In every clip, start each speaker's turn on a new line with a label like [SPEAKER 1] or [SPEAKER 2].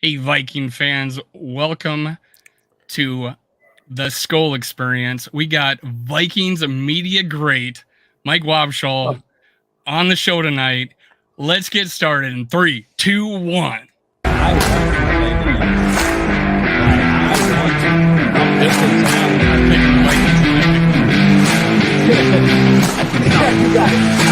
[SPEAKER 1] Hey, Viking fans, welcome to the Skol Experience. We got Vikings media great Mike Wobschall on the show tonight. Let's get started in 3, 2, 1.
[SPEAKER 2] You got it.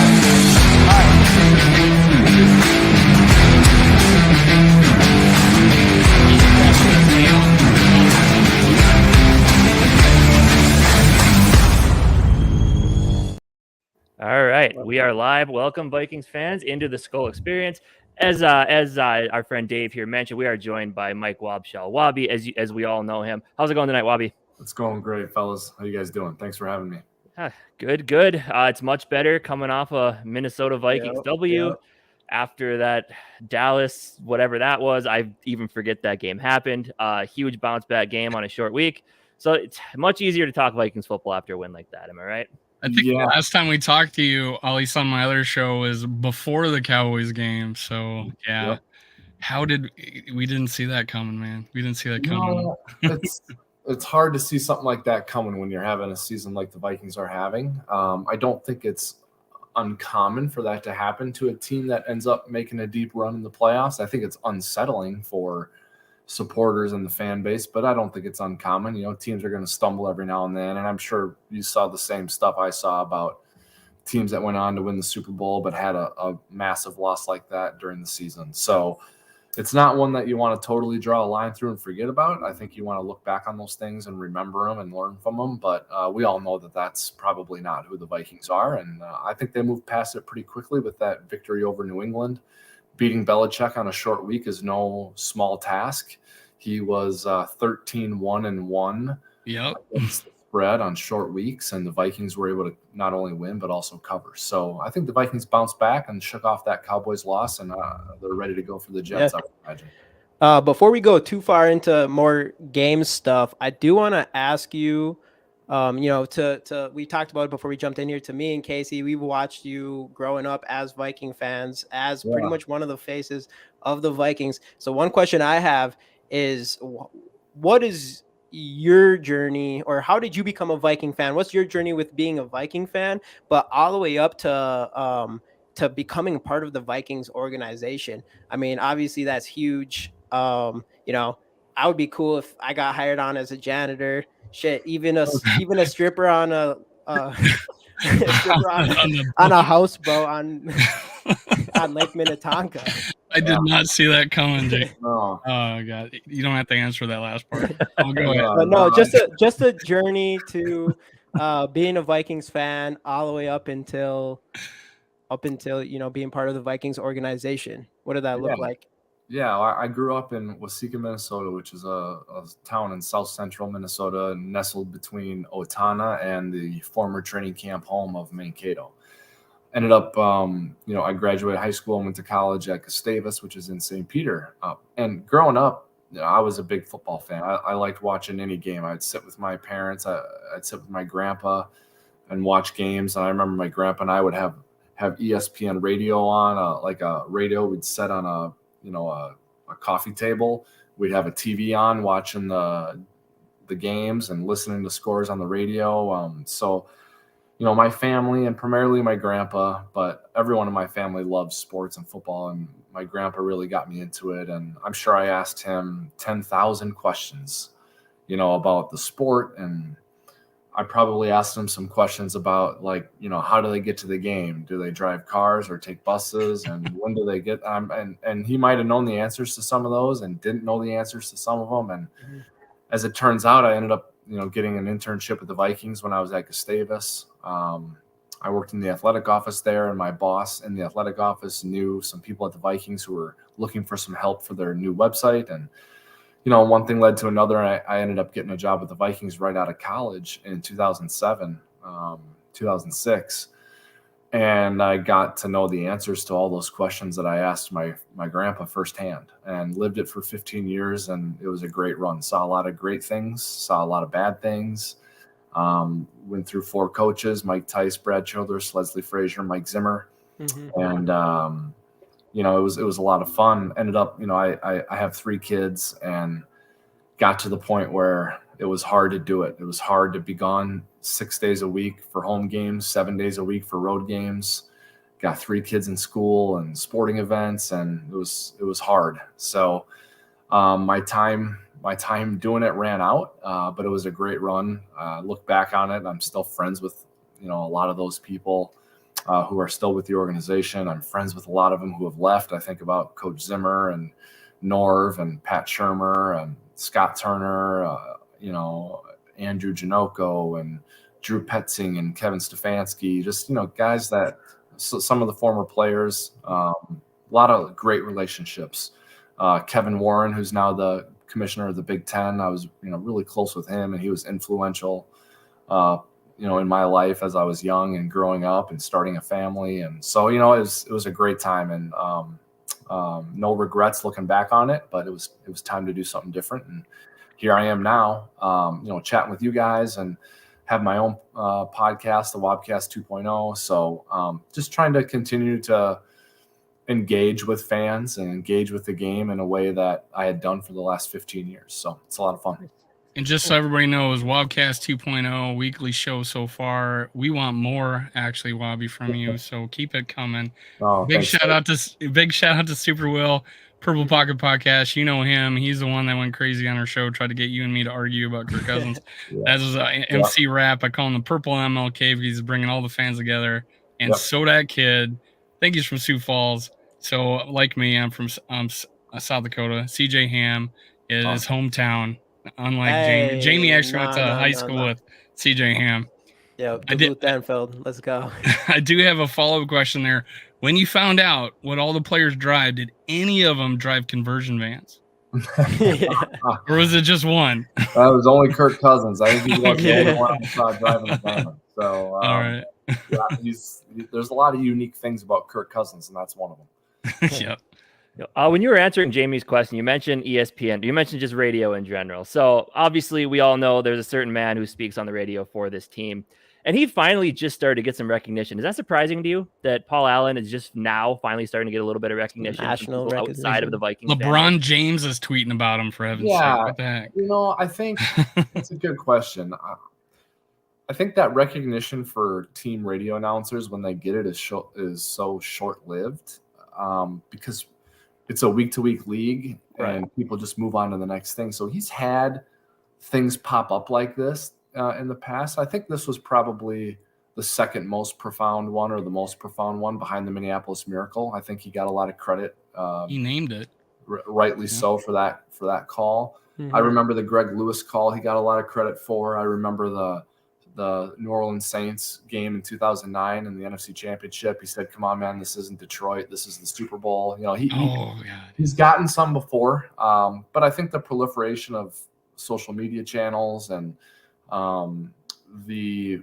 [SPEAKER 3] All right, we are live. Welcome, Vikings fans, into the Skol Experience. As our friend Dave here mentioned, we are joined by Mike Wobschall, Wobby, as we all know him. How's it going tonight, Wobby?
[SPEAKER 4] It's going great, fellas. How you guys doing? Thanks for having me.
[SPEAKER 3] Good. It's much better coming off a Minnesota Vikings W. After that Dallas, whatever that was, I even forget that game happened. Huge bounce back game on a short week. So it's much easier to talk Vikings football after a win like that. Am I right?
[SPEAKER 1] I think the last time we talked to you, at least on my other show, was before the Cowboys game. So, yeah. Yep. How did we didn't see that coming, man? We didn't see that coming.
[SPEAKER 4] No, it's hard to see something like that coming when you're having a season like the Vikings are having. I don't think it's uncommon for that to happen to a team that ends up making a deep run in the playoffs. I think it's unsettling for supporters and the fan base, but I don't think it's uncommon. You know, teams are going to stumble every now and then, and I'm sure you saw the same stuff I saw about teams that went on to win the Super Bowl but had a massive loss like that during the season. So it's not one that you want to totally draw a line through and forget about. I think you want to look back on those things and remember them and learn from them, but we all know that that's probably not who the Vikings are, and I think they moved past it pretty quickly with that victory over New England. Beating Belichick on a short week is no small task. He was 13-1-1 against the spread on short weeks, and the Vikings were able to not only win but also cover. So I think the Vikings bounced back and shook off that Cowboys loss, and they're ready to go for the Jets, I would imagine.
[SPEAKER 2] Before we go too far into more game stuff, I do want to ask you, we talked about it before we jumped in here. To me and Casey, we've watched you growing up as Viking fans, as pretty much one of the faces of the Vikings. So one question I have is, what is your journey, or how did you become a Viking fan? What's your journey with being a Viking fan, but all the way up to becoming part of the Vikings organization? I mean, obviously that's huge. I would be cool if I got hired on as a janitor. Shit, even a stripper on a on a houseboat on Lake Minnetonka.
[SPEAKER 1] I did not see that coming, Jake. Oh God, you don't have to answer that last part. I'll go ahead.
[SPEAKER 2] But no, just a journey to being a Vikings fan all the way up until being part of the Vikings organization. What did that look like?
[SPEAKER 4] Yeah, I grew up in Waseca, Minnesota, which is a town in south central Minnesota, nestled between Otana and the former training camp home of Mankato. Ended up, I graduated high school and went to college at Gustavus, which is in St. Peter. And growing up, I was a big football fan. I liked watching any game. I'd sit with my parents. I'd sit with my grandpa and watch games. And I remember my grandpa and I would have ESPN radio on, like a radio we'd set on a coffee table. We'd have a TV on watching the games and listening to scores on the radio. So my family, and primarily my grandpa, but everyone in my family loves sports and football, and my grandpa really got me into it. And I'm sure I asked him 10,000 questions, about the sport, and I probably asked him some questions about, like, how do they get to the game? Do they drive cars or take buses? And when do they get and he might have known the answers to some of those and didn't know the answers to some of them. And as it turns out, I ended up, getting an internship with the Vikings when I was at Gustavus. I worked in the athletic office there, and my boss in the athletic office knew some people at the Vikings who were looking for some help for their new website. And one thing led to another. I ended up getting a job with the Vikings right out of college in 2007, 2006. And I got to know the answers to all those questions that I asked my grandpa firsthand, and lived it for 15 years. And it was a great run. Saw a lot of great things, saw a lot of bad things. Went through 4 coaches: Mike Tice, Brad Childress, Leslie Frazier, Mike Zimmer. And it was a lot of fun. Ended up, I have 3 kids and got to the point where it was hard to do it. It was hard to be gone 6 days a week for home games, 7 days a week for road games. Got 3 kids in school and sporting events, and it was hard. So my time doing it ran out, but it was a great run. Look back on it, I'm still friends with a lot of those people who are still with the organization. I'm friends with a lot of them who have left. I think about Coach Zimmer and Norv and Pat Shermer and Scott Turner, Andrew Janoko and Drew Petzing and Kevin Stefanski, just, guys that some of the former players, a lot of great relationships. Kevin Warren, who's now the commissioner of the Big Ten, I was, really close with him, and he was influential, in my life as I was young and growing up and starting a family. And so, it was a great time, and no regrets looking back on it, but it was time to do something different. And here I am now, chatting with you guys and have my own podcast, the Wobcast 2.0. So just trying to continue to engage with fans and engage with the game in a way that I had done for the last 15 years. So it's a lot of fun.
[SPEAKER 1] And just so everybody knows, Wobcast 2.0 weekly show so far. We want more, actually, Wobby, from you. So keep it coming.
[SPEAKER 4] Oh,
[SPEAKER 1] big shout out to Super Will, Purple Pocket Podcast. You know him. He's the one that went crazy on our show, tried to get you and me to argue about Kirk Cousins. That was MC Rap. I call him the Purple MLK because he's bringing all the fans together. And so that kid, I think he's from Sioux Falls. So like me, I'm from South Dakota. CJ Ham is his hometown. Unlike Jamie actually went to high school with CJ Ham.
[SPEAKER 2] Yeah, Duluth Danfield. Let's go.
[SPEAKER 1] I do have a follow-up question there. When you found out what all the players drive, did any of them drive conversion vans? Or was it just one?
[SPEAKER 4] It was only Kirk Cousins. I think he was the only one I saw driving a van. So,
[SPEAKER 1] all right.
[SPEAKER 4] There's a lot of unique things about Kirk Cousins, and that's one of them.
[SPEAKER 1] Yep.
[SPEAKER 3] When you were answering Jamie's question, you mentioned ESPN. You mentioned just radio in general. So obviously, we all know there's a certain man who speaks on the radio for this team, and he finally just started to get some recognition. Is that surprising to you that Paul Allen is just now finally starting to get a little bit of recognition,
[SPEAKER 2] national recognition
[SPEAKER 3] outside of the Vikings?
[SPEAKER 1] LeBron James is tweeting about him, for heaven's sake. What the heck?
[SPEAKER 4] I think it's a good question. I think that recognition for team radio announcers when they get it is so short-lived because it's a week-to-week league, and people just move on to the next thing. So he's had things pop up like this in the past. I think this was probably the second most profound one, or the most profound one, behind the Minneapolis Miracle. I think he got a lot of credit.
[SPEAKER 1] He named it.
[SPEAKER 4] Rightly so for that call. Mm-hmm. I remember the Greg Lewis call he got a lot of credit for. I remember the New Orleans Saints game in 2009 in the NFC Championship. He said, "Come on, man, this isn't Detroit. This is the Super Bowl." He's gotten some before, but I think the proliferation of social media channels and the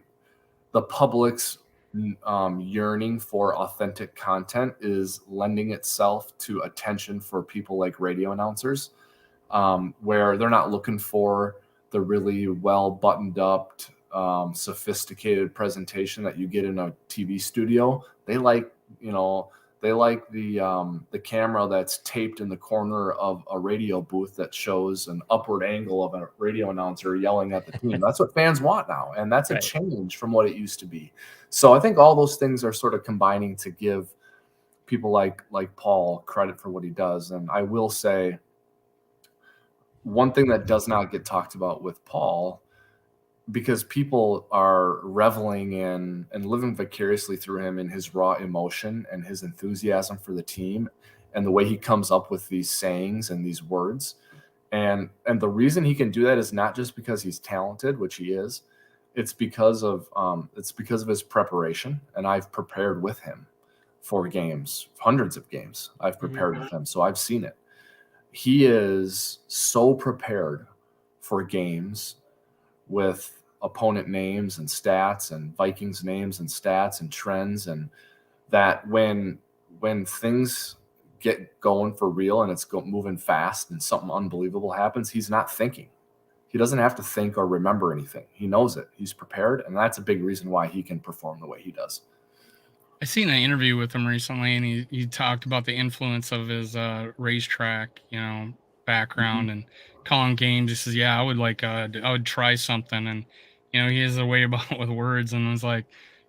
[SPEAKER 4] public's yearning for authentic content is lending itself to attention for people like radio announcers, where they're not looking for the really well buttoned up, sophisticated presentation that you get in a TV studio. They like the camera that's taped in the corner of a radio booth that shows an upward angle of a radio announcer yelling at the team. That's what fans want now, and that's a change from what it used to be. So I think all those things are sort of combining to give people like Paul credit for what he does. And I will say, one thing that does not get talked about with Paul, because people are reveling in and living vicariously through him in his raw emotion and his enthusiasm for the team and the way he comes up with these sayings and these words. And the reason he can do that is not just because he's talented, which he is. It's because of his preparation. And I've prepared with him for games, hundreds of games I've prepared with him. So I've seen it. He is so prepared for games with opponent names and stats and Vikings names and stats and trends, and that when things get going for real and it's moving fast and something unbelievable happens, he's not thinking. He doesn't have to think or remember anything. He knows it. He's prepared, and that's a big reason why he can perform the way he does.
[SPEAKER 1] I seen an interview with him recently, and he talked about the influence of his racetrack, background and calling games. He says, "Yeah, I would try something," and he has a way about with words, and was like,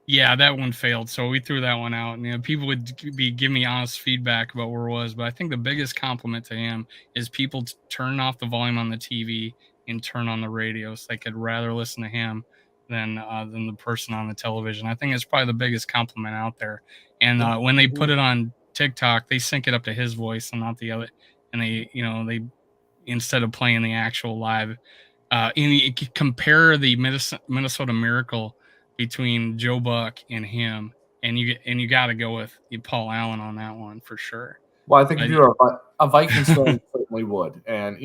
[SPEAKER 1] "Yeah, that one failed," so we threw that one out. And people would give me honest feedback about where it was, but I think the biggest compliment to him is people turn off the volume on the TV and turn on the radio, so they could rather listen to him than the person on the television. I think it's probably the biggest compliment out there. And when they put it on TikTok, they sync it up to his voice and not the other. And they instead of playing the actual live, and you compare the Minnesota Miracle between Joe Buck and him, and you got to go with Paul Allen on that one for sure.
[SPEAKER 4] Well, I think if you're a Vikings fan, certainly would. And,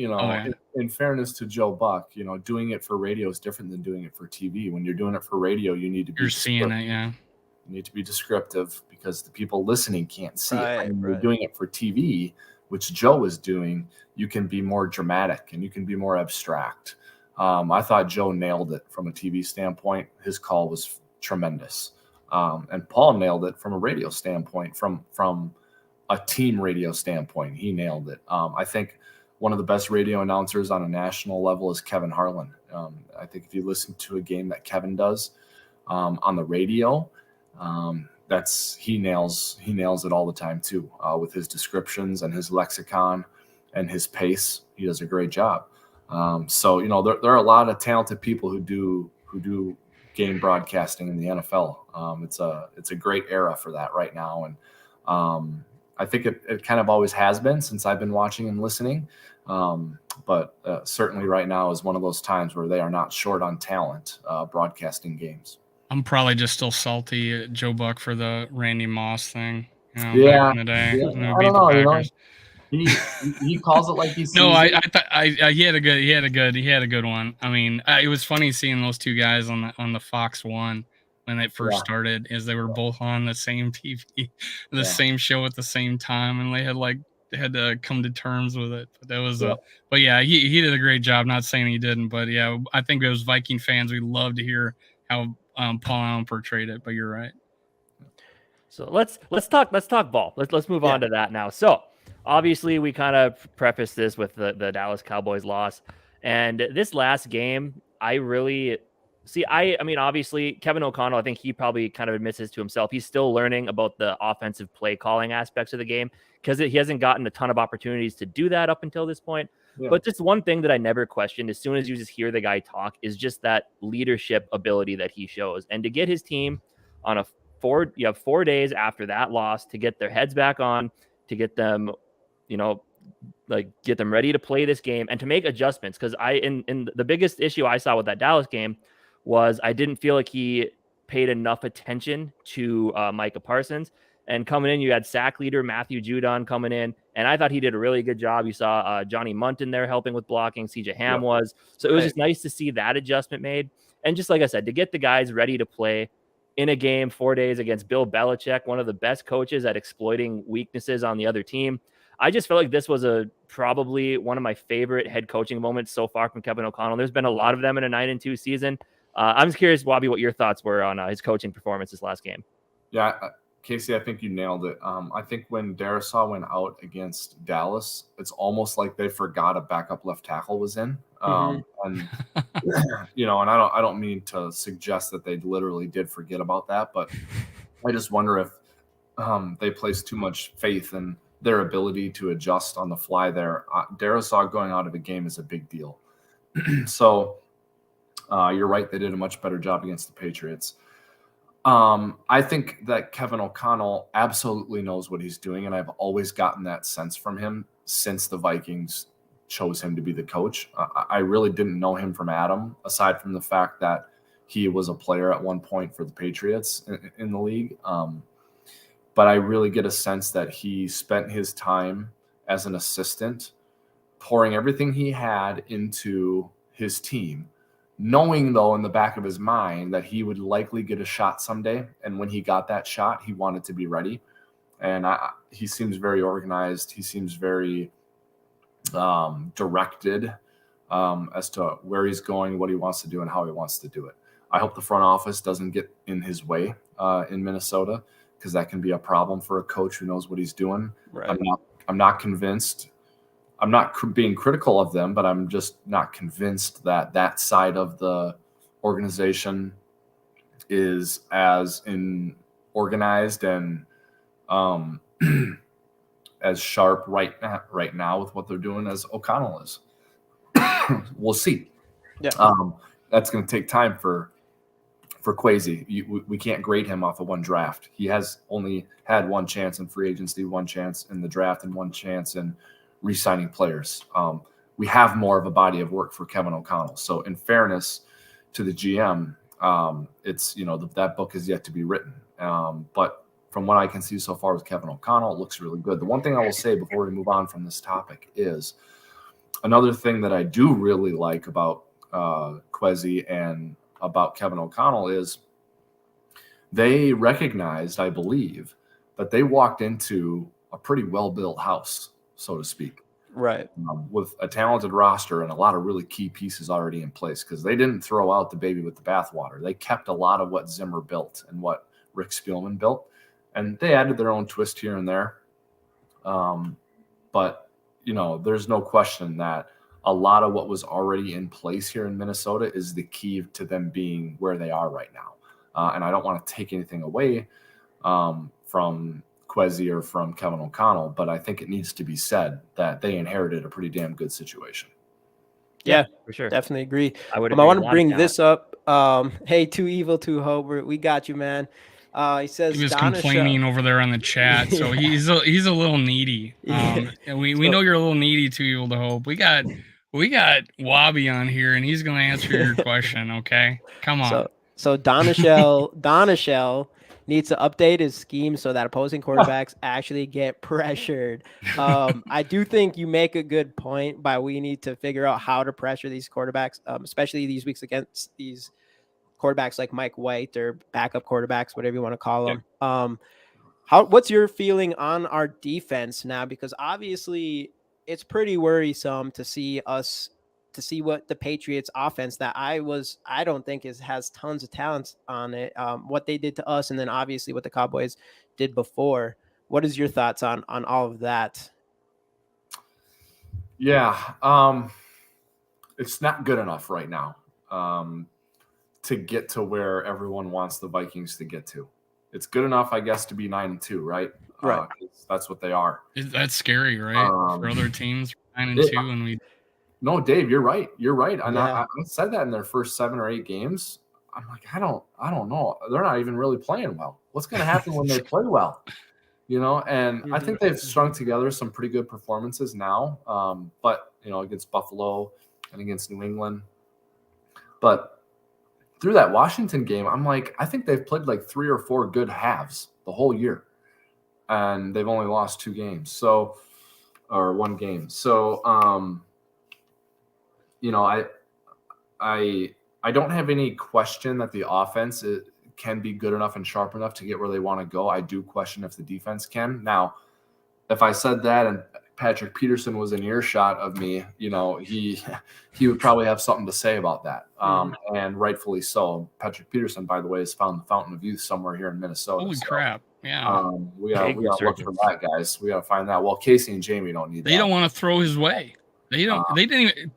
[SPEAKER 4] in fairness to Joe Buck, doing it for radio is different than doing it for TV. When you're doing it for radio, you need to be
[SPEAKER 1] seeing it, yeah.
[SPEAKER 4] You need to be descriptive because the people listening can't see it. When you're doing it for TV, which Joe is doing, you can be more dramatic and you can be more abstract. I thought Joe nailed it from a TV standpoint. His call was tremendous. And Paul nailed it from a radio standpoint, from a team radio standpoint. He nailed it. I think one of the best radio announcers on a national level is Kevin Harlan. I think if you listen to a game that Kevin does on the radio, he nails it all the time too, with his descriptions and his lexicon and his pace. He does a great job. So there are a lot of talented people who do game broadcasting in the NFL. It's a great era for that right now, and I think it kind of always has been since I've been watching and listening. But certainly right now is one of those times where they are not short on talent broadcasting games.
[SPEAKER 1] I'm probably just still salty at Joe Buck for the Randy Moss thing.
[SPEAKER 4] Back
[SPEAKER 1] in the day.
[SPEAKER 4] I don't know. He calls it like he's
[SPEAKER 1] no. I thought he had a good one. I mean, it was funny seeing those two guys on the Fox One when they first started, as they were both on the same TV, the same show at the same time, and they had to come to terms with it. But that was but yeah, he did a great job. Not saying he didn't, but yeah, I think as Viking fans, we love to hear how Paul Allen portrayed it. But you're right.
[SPEAKER 3] So let's talk ball. Let's move on to that now. So obviously, we kind of prefaced this with the Dallas Cowboys loss, and this last game, I really see. I mean, obviously, Kevin O'Connell, I think he probably kind of admits this to himself. He's still learning about the offensive play calling aspects of the game because he hasn't gotten a ton of opportunities to do that up until this point. Yeah. But just one thing that I never questioned as soon as you just hear the guy talk is just that leadership ability that he shows. And to get his team on you have 4 days after that loss to get their heads back on, to get them, get them ready to play this game and to make adjustments. Because in the biggest issue I saw with that Dallas game was I didn't feel like he paid enough attention to Micah Parsons. And coming in, you had sack leader Matthew Judon coming in, and I thought he did a really good job. You saw Johnny Munton there helping with blocking. CJ Ham was. So it was just nice to see that adjustment made. And just like I said, to get the guys ready to play in a game 4 days against Bill Belichick, one of the best coaches at exploiting weaknesses on the other team. I just felt like this was probably one of my favorite head coaching moments so far from Kevin O'Connell. There's been a lot of them in a 9-2 season. I'm just curious, Wobby, what your thoughts were on his coaching performance this last game.
[SPEAKER 4] Yeah, Casey, I think you nailed it. I think when Darisaw went out against Dallas, it's almost like they forgot a backup left tackle was in. And and I don't mean to suggest that they literally did forget about that, but I just wonder if they placed too much faith in their ability to adjust on the fly there. Darisaw going out of the game is a big deal. So you're right. They did a much better job against the Patriots. I think that Kevin O'Connell absolutely knows what he's doing, and I've always gotten that sense from him since the Vikings chose him to be the coach. I really didn't know him from Adam, aside from the fact that he was a player at one point for the Patriots in the league. But I really get a sense that he spent his time as an assistant pouring everything he had into his team, knowing, though, in the back of his mind that he would likely get a shot someday. And when he got that shot, he wanted to be ready. And he seems very organized. He seems very directed as to where he's going, what he wants to do, and how he wants to do it. I hope the front office doesn't get in his way in Minnesota, because that can be a problem for a coach who knows what he's doing.
[SPEAKER 2] Right.
[SPEAKER 4] I'm not convinced. I'm not being critical of them, but I'm just not convinced that side of the organization is as organized and as sharp right now with what they're doing as O'Connell is. We'll see.
[SPEAKER 2] Yeah.
[SPEAKER 4] That's going to take time for Kwesi. We can't grade him off of one draft. He has only had one chance in free agency, one chance in the draft, and one chance in re-signing players. We have more of a body of work for Kevin O'Connell. So in fairness to the GM, it's, that book is yet to be written. But from what I can see so far with Kevin O'Connell, it looks really good. The one thing I will say before we move on from this topic is another thing that I do really like about Kwesi and about Kevin O'Connell is they recognized, I believe, that they walked into a pretty well-built house, so to speak.
[SPEAKER 2] Right.
[SPEAKER 4] With a talented roster and a lot of really key pieces already in place, because they didn't throw out the baby with the bathwater. They kept a lot of what Zimmer built and what Rick Spielman built, and they added their own twist here and there. But, there's no question that a lot of what was already in place here in Minnesota is the key to them being where they are right now. And I don't want to take anything away from Kwesi or from Kevin O'Connell, but I think it needs to be said that they inherited a pretty damn good situation.
[SPEAKER 2] Yeah,
[SPEAKER 3] for sure.
[SPEAKER 2] Definitely agree.
[SPEAKER 3] I would.
[SPEAKER 2] I want to bring this up. Hey, Too Evil, Too Hope, we got you, man. He says
[SPEAKER 1] he was complaining over there on the chat, so he's a little needy. And we know you're a little needy, Too Evil to Hope. We got Wobby on here, and he's going to answer your question. Okay, come on.
[SPEAKER 2] So Donashell needs to update his scheme so that opposing quarterbacks actually get pressured. I do think you make a good point by we need to figure out how to pressure these quarterbacks, especially these weeks against these quarterbacks like Mike White or backup quarterbacks, whatever you want to call them. What's your feeling on our defense now? Because obviously it's pretty worrisome to see what the Patriots offense that I don't think has tons of talents on it. What they did to us, and then obviously what the Cowboys did before. What is your thoughts on all of that?
[SPEAKER 4] Yeah, it's not good enough right now to get to where everyone wants the Vikings to get to. It's good enough, I guess, to be 9-2, right?
[SPEAKER 2] Right.
[SPEAKER 4] That's what they are.
[SPEAKER 1] That's scary, right? For other teams, 9-2, and we.
[SPEAKER 4] No, Dave, you're right. You're right. And
[SPEAKER 2] Yeah.
[SPEAKER 4] I said that in their first 7 or 8 games. I'm like, I don't know. They're not even really playing well. What's going to happen when they play well? And I think they've strung together some pretty good performances now. But against Buffalo and against New England. But through that Washington game, I'm like, I think they've played like 3 or 4 good halves the whole year. And they've only lost 2 games. Or 1 game. So, I don't have any question that the offense can be good enough and sharp enough to get where they want to go. I do question if the defense can. Now, if I said that and Patrick Peterson was in earshot of me, he would probably have something to say about that. And rightfully so. Patrick Peterson, by the way, has found the fountain of youth somewhere here in Minnesota.
[SPEAKER 1] Holy crap. Yeah.
[SPEAKER 4] We got to look for that, guys. We got to find that. Well, Casey and Jamie don't need that.
[SPEAKER 1] They don't want to throw his way. They didn't even.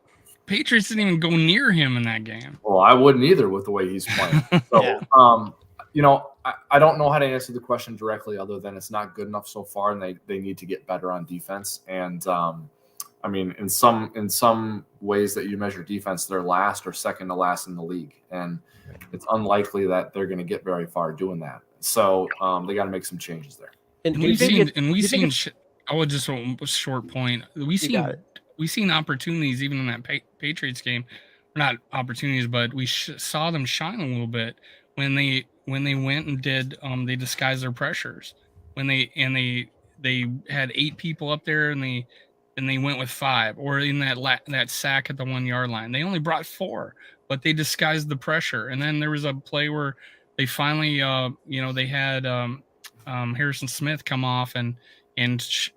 [SPEAKER 1] Patriots didn't even go near him in that game.
[SPEAKER 4] Well, I wouldn't either with the way he's playing. So,
[SPEAKER 2] Yeah.
[SPEAKER 4] I don't know how to answer the question directly other than it's not good enough so far, and they need to get better on defense. And in some ways that you measure defense, they're last or second to last in the league, and it's unlikely that they're going to get very far doing that. So they got to make some changes there.
[SPEAKER 2] And
[SPEAKER 1] we've seen. I would just a short point. We've seen opportunities even in that Patriots game. Not opportunities, but we saw them shine a little bit when they went and did. They disguised their pressures when they had 8 people up there and they went with 5, or in that sack at the 1 yard line. They only brought 4, but they disguised the pressure. And then there was a play where they finally, they had Harrison Smith come off and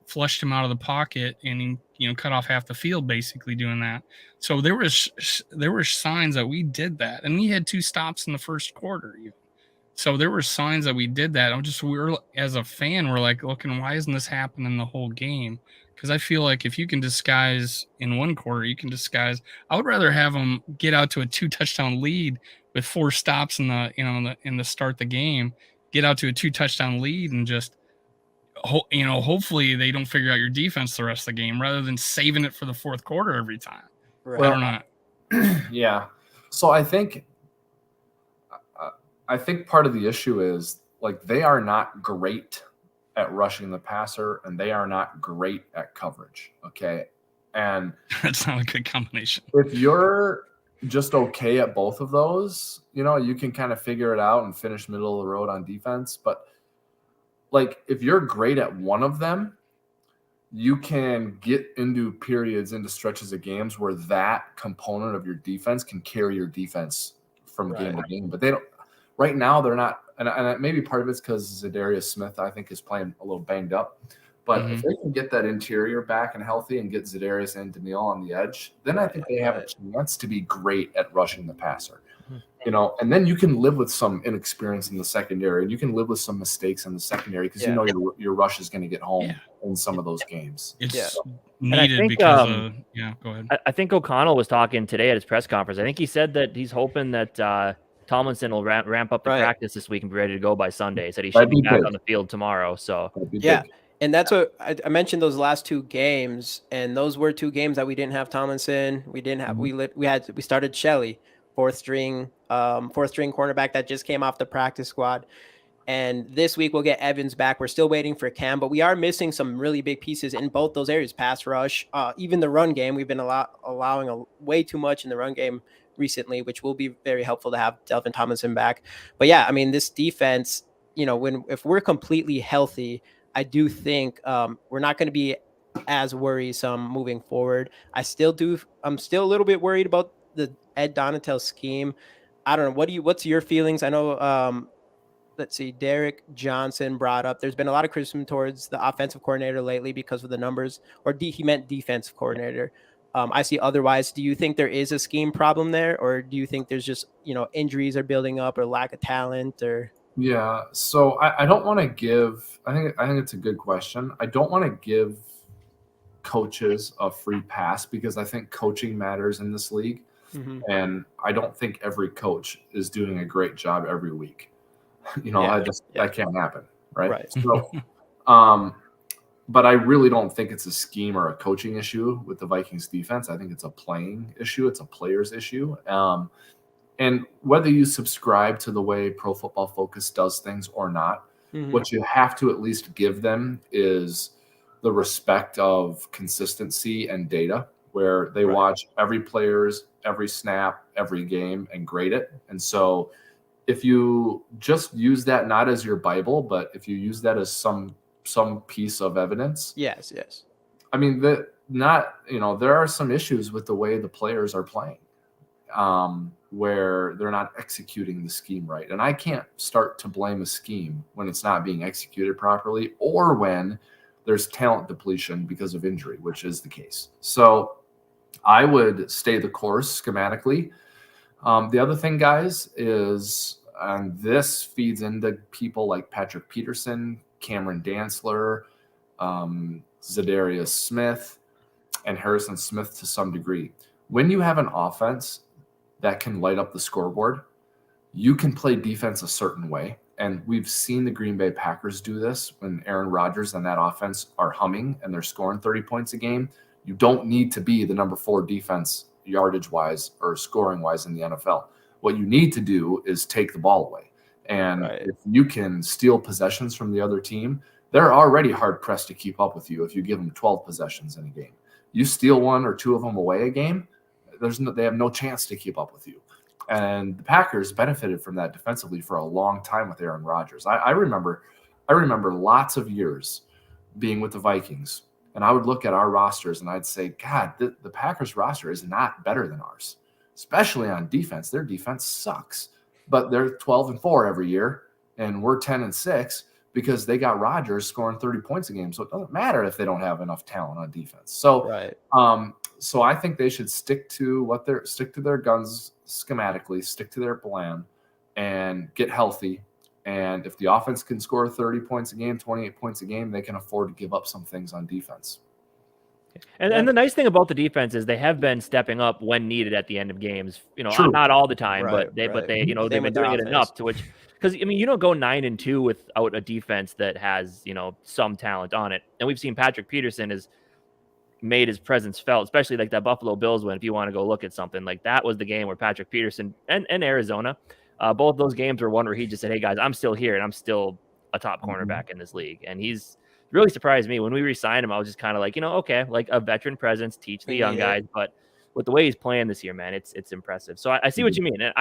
[SPEAKER 1] flushed him out of the pocket, and he cut off half the field basically doing that. So there were signs that we did that, and we had 2 stops in the first quarter. So there were signs that we did that. We're as a fan, we're like looking, why isn't this happening the whole game? Because I feel like if you can disguise in one quarter, you can disguise. I would rather have them get out to a 2-touchdown lead with 4 stops in the start the game, get out to a 2-touchdown lead, and just hopefully they don't figure out your defense the rest of the game rather than saving it for the fourth quarter every time.
[SPEAKER 2] Right.
[SPEAKER 1] I don't know.
[SPEAKER 4] Yeah. So I think part of the issue is like they are not great at rushing the passer and they are not great at coverage. Okay. And
[SPEAKER 1] that's not a good combination.
[SPEAKER 4] If you're just okay at both of those, you can kind of figure it out and finish middle of the road on defense. But like if you're great at one of them, you can get into stretches of games where that component of your defense can carry your defense from game to game. But they don't. Right now, they're not, and maybe part of it's because Zadarius Smith, I think, is playing a little banged up. But if they can get that interior back and healthy and get Zadarius and Daniil on the edge, then I think they have a chance to be great at rushing the passer. And then you can live with some inexperience in the secondary, and you can live with some mistakes in the secondary because your rush is going to get home in some of those games.
[SPEAKER 1] It's needed because go ahead.
[SPEAKER 3] I think O'Connell was talking today at his press conference. I think he said that he's hoping that Tomlinson will ramp up the practice this week and be ready to go by Sunday. He said he should be back on the field tomorrow. So
[SPEAKER 2] and that's what I mentioned, those last 2 games, and those were 2 games that we didn't have Tomlinson. We didn't have we started Shelley, fourth string cornerback that just came off the practice squad. And this week we'll get Evans back. We're still waiting for Cam, but we are missing some really big pieces in both those areas. Pass rush, even the run game. We've been allowing way too much in the run game recently, which will be very helpful to have Delvin Tomlinson back. But yeah, I mean, this defense, if we're completely healthy, I do think we're not going to be as worrisome moving forward. I'm still a little bit worried about the Ed Donatel scheme. I don't know. What's your feelings? I know, let's see, Derek Johnson brought up, there's been a lot of criticism towards the offensive coordinator lately because of the numbers, or he meant defensive coordinator. I see otherwise. Do you think there is a scheme problem there, or do you think there's just, injuries are building up or lack of talent or?
[SPEAKER 4] Yeah. So I don't want to give, I think it's a good question. I don't want to give coaches a free pass because I think coaching matters in this league. And I don't think every coach is doing a great job every week. That can't happen. Right. So, but I really don't think it's a scheme or a coaching issue with the Vikings defense. I think it's a playing issue. It's a player's issue. And whether you subscribe to the way Pro Football Focus does things or not, what you have to at least give them is the respect of consistency and data, where they watch every player's every snap, every game, and grade it. And so if you just use that not as your Bible, but if you use that as some piece of evidence.
[SPEAKER 2] Yes.
[SPEAKER 4] I mean, there are some issues with the way the players are playing, where they're not executing the scheme right. And I can't start to blame a scheme when it's not being executed properly or when there's talent depletion because of injury, which is the case. So I would stay the course schematically. The other thing, guys, is, and this feeds into people like Patrick Peterson, Cameron Dantzler, Zadarius Smith, and Harrison Smith to some degree. When you have an offense that can light up the scoreboard, you can play defense a certain way. And we've seen the Green Bay Packers do this when Aaron Rodgers and that offense are humming and they're scoring 30 points a game. You don't need to be the number 4 defense yardage-wise or scoring-wise in the NFL. What you need to do is take the ball away. And if you can steal possessions from the other team, they're already hard-pressed to keep up with you if you give them 12 possessions in a game. You steal 1 or 2 of them away a game, they have no chance to keep up with you. And the Packers benefited from that defensively for a long time with Aaron Rodgers. I remember lots of years being with the Vikings, and I would look at our rosters and I'd say, God, the Packers roster is not better than ours, especially on defense. Their defense sucks, but they're 12-4 every year, and we're 10-6 because they got Rodgers scoring 30 points a game. So it doesn't matter if they don't have enough talent on defense. So, so I think they should stick to their guns schematically, stick to their plan, and get healthy And if the offense can score 30 points a game, 28 points a game, they can afford to give up some things on defense.
[SPEAKER 3] And the nice thing about the defense is they have been stepping up when needed at the end of games.
[SPEAKER 4] True.
[SPEAKER 3] Not all the time,
[SPEAKER 2] Right,
[SPEAKER 3] but they
[SPEAKER 2] right.
[SPEAKER 3] they've been doing it enough to which, because you don't go 9-2 without a defense that has some talent on it. And we've seen Patrick Peterson has made his presence felt, especially like that Buffalo Bills win. If you want to go look at something like that, was the game where Patrick Peterson and Arizona, both those games were one where he just said, "Hey guys, I'm still here and I'm still a top cornerback in this league." And he's really surprised me when we re-signed him. I was just kind of like, okay, like a veteran presence, teach the young guys. But with the way he's playing this year, man, it's impressive. So I see what you mean. And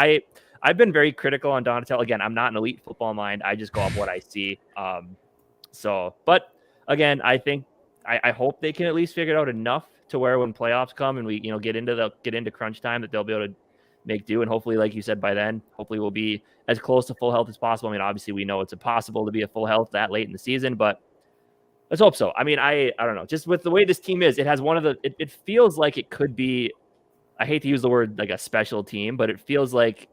[SPEAKER 3] I've been very critical on Donatel. Again, I'm not an elite football mind. I just go off what I see. But again, I think I hope they can at least figure it out enough to where when playoffs come and we get into crunch time, that they'll be able to make do. And hopefully, like you said, by then, hopefully we'll be as close to full health as possible. I mean, obviously we know it's impossible to be at full health that late in the season, but let's hope so. I mean, I don't know. Just with the way this team is, it has it feels like it could be, I hate to use the word like a special team, but it feels like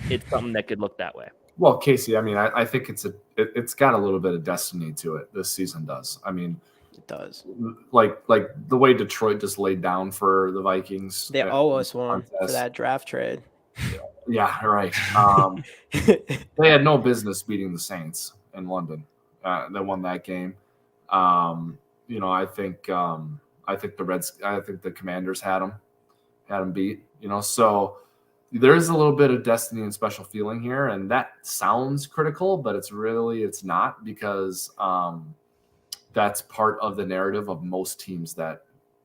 [SPEAKER 3] it's something that could look that way.
[SPEAKER 4] Well, Casey, I mean, I think it's got a little bit of destiny to it. This season does. I mean,
[SPEAKER 2] it does.
[SPEAKER 4] Like the way Detroit just laid down for the Vikings.
[SPEAKER 2] They owe us one for that draft trade.
[SPEAKER 4] Yeah, right. They had no business beating the Saints in London. They won that game. I think the Commanders had them beat. So there is a little bit of destiny and special feeling here, and that sounds critical, but it's not, because that's part of the narrative of most teams that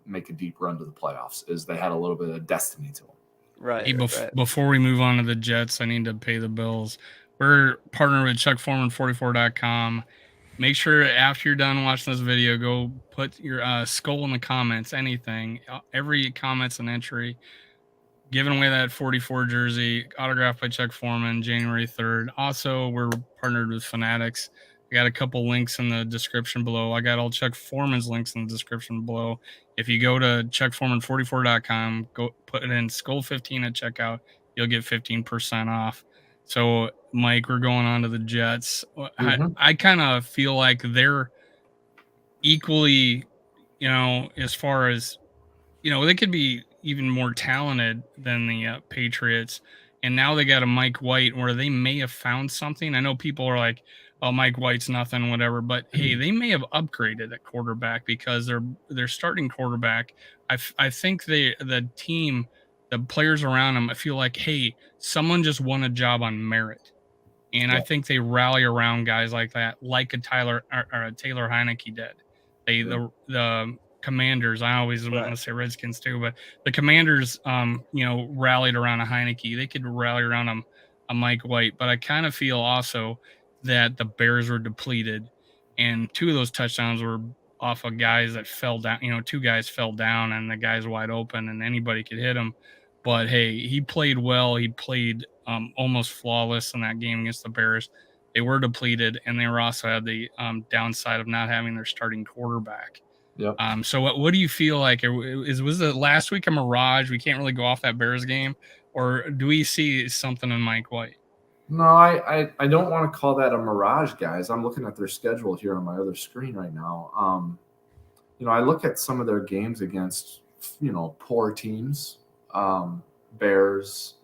[SPEAKER 4] make a deep run to the playoffs, is they had a little bit of destiny to them.
[SPEAKER 2] Right.
[SPEAKER 1] Hey, before we move on to the Jets, I need to pay the bills. We're partnered with ChuckForeman44.com. Make sure after you're done watching this video, go put your Skol in the comments, anything. Every comment's an entry. Giving away that 44 jersey, autographed by Chuck Foreman, January 3rd. Also, we're partnered with Fanatics. I got a couple links in the description below. I got all Chuck Foreman's links in the description below. If you go to ChuckForeman44.com, go put it in Skol15 at checkout, you'll get 15% off. So, Mike, we're going on to the Jets. Mm-hmm. I kind of feel like they're equally, as far as, they could be even more talented than the Patriots. And now they got a Mike White where they may have found something. I know people are like, oh, Mike White's nothing, whatever. But, hey, they may have upgraded at quarterback, because their starting quarterback, I think the team, the players around them, I feel like, hey, someone just won a job on merit. And I think they rally around guys like that, like a Taylor Heineke did. The Commanders, I always want to say Redskins too, but the Commanders, rallied around a Heineke. They could rally around a Mike White. But I kind of feel also that the Bears were depleted, and two of those touchdowns were off of guys that fell down. Two guys fell down, and the guy's wide open, and anybody could hit him. But hey, he played well. He played almost flawless in that game against the Bears. They were depleted, and they were also had the downside of not having their starting quarterback.
[SPEAKER 4] Yep.
[SPEAKER 1] So what do you feel like? Was the last week a mirage? We can't really go off that Bears game, or do we see something in Mike White?
[SPEAKER 4] No, I don't want to call that a mirage, guys. I'm looking at their schedule here on my other screen right now. I look at some of their games against, poor teams, Bears,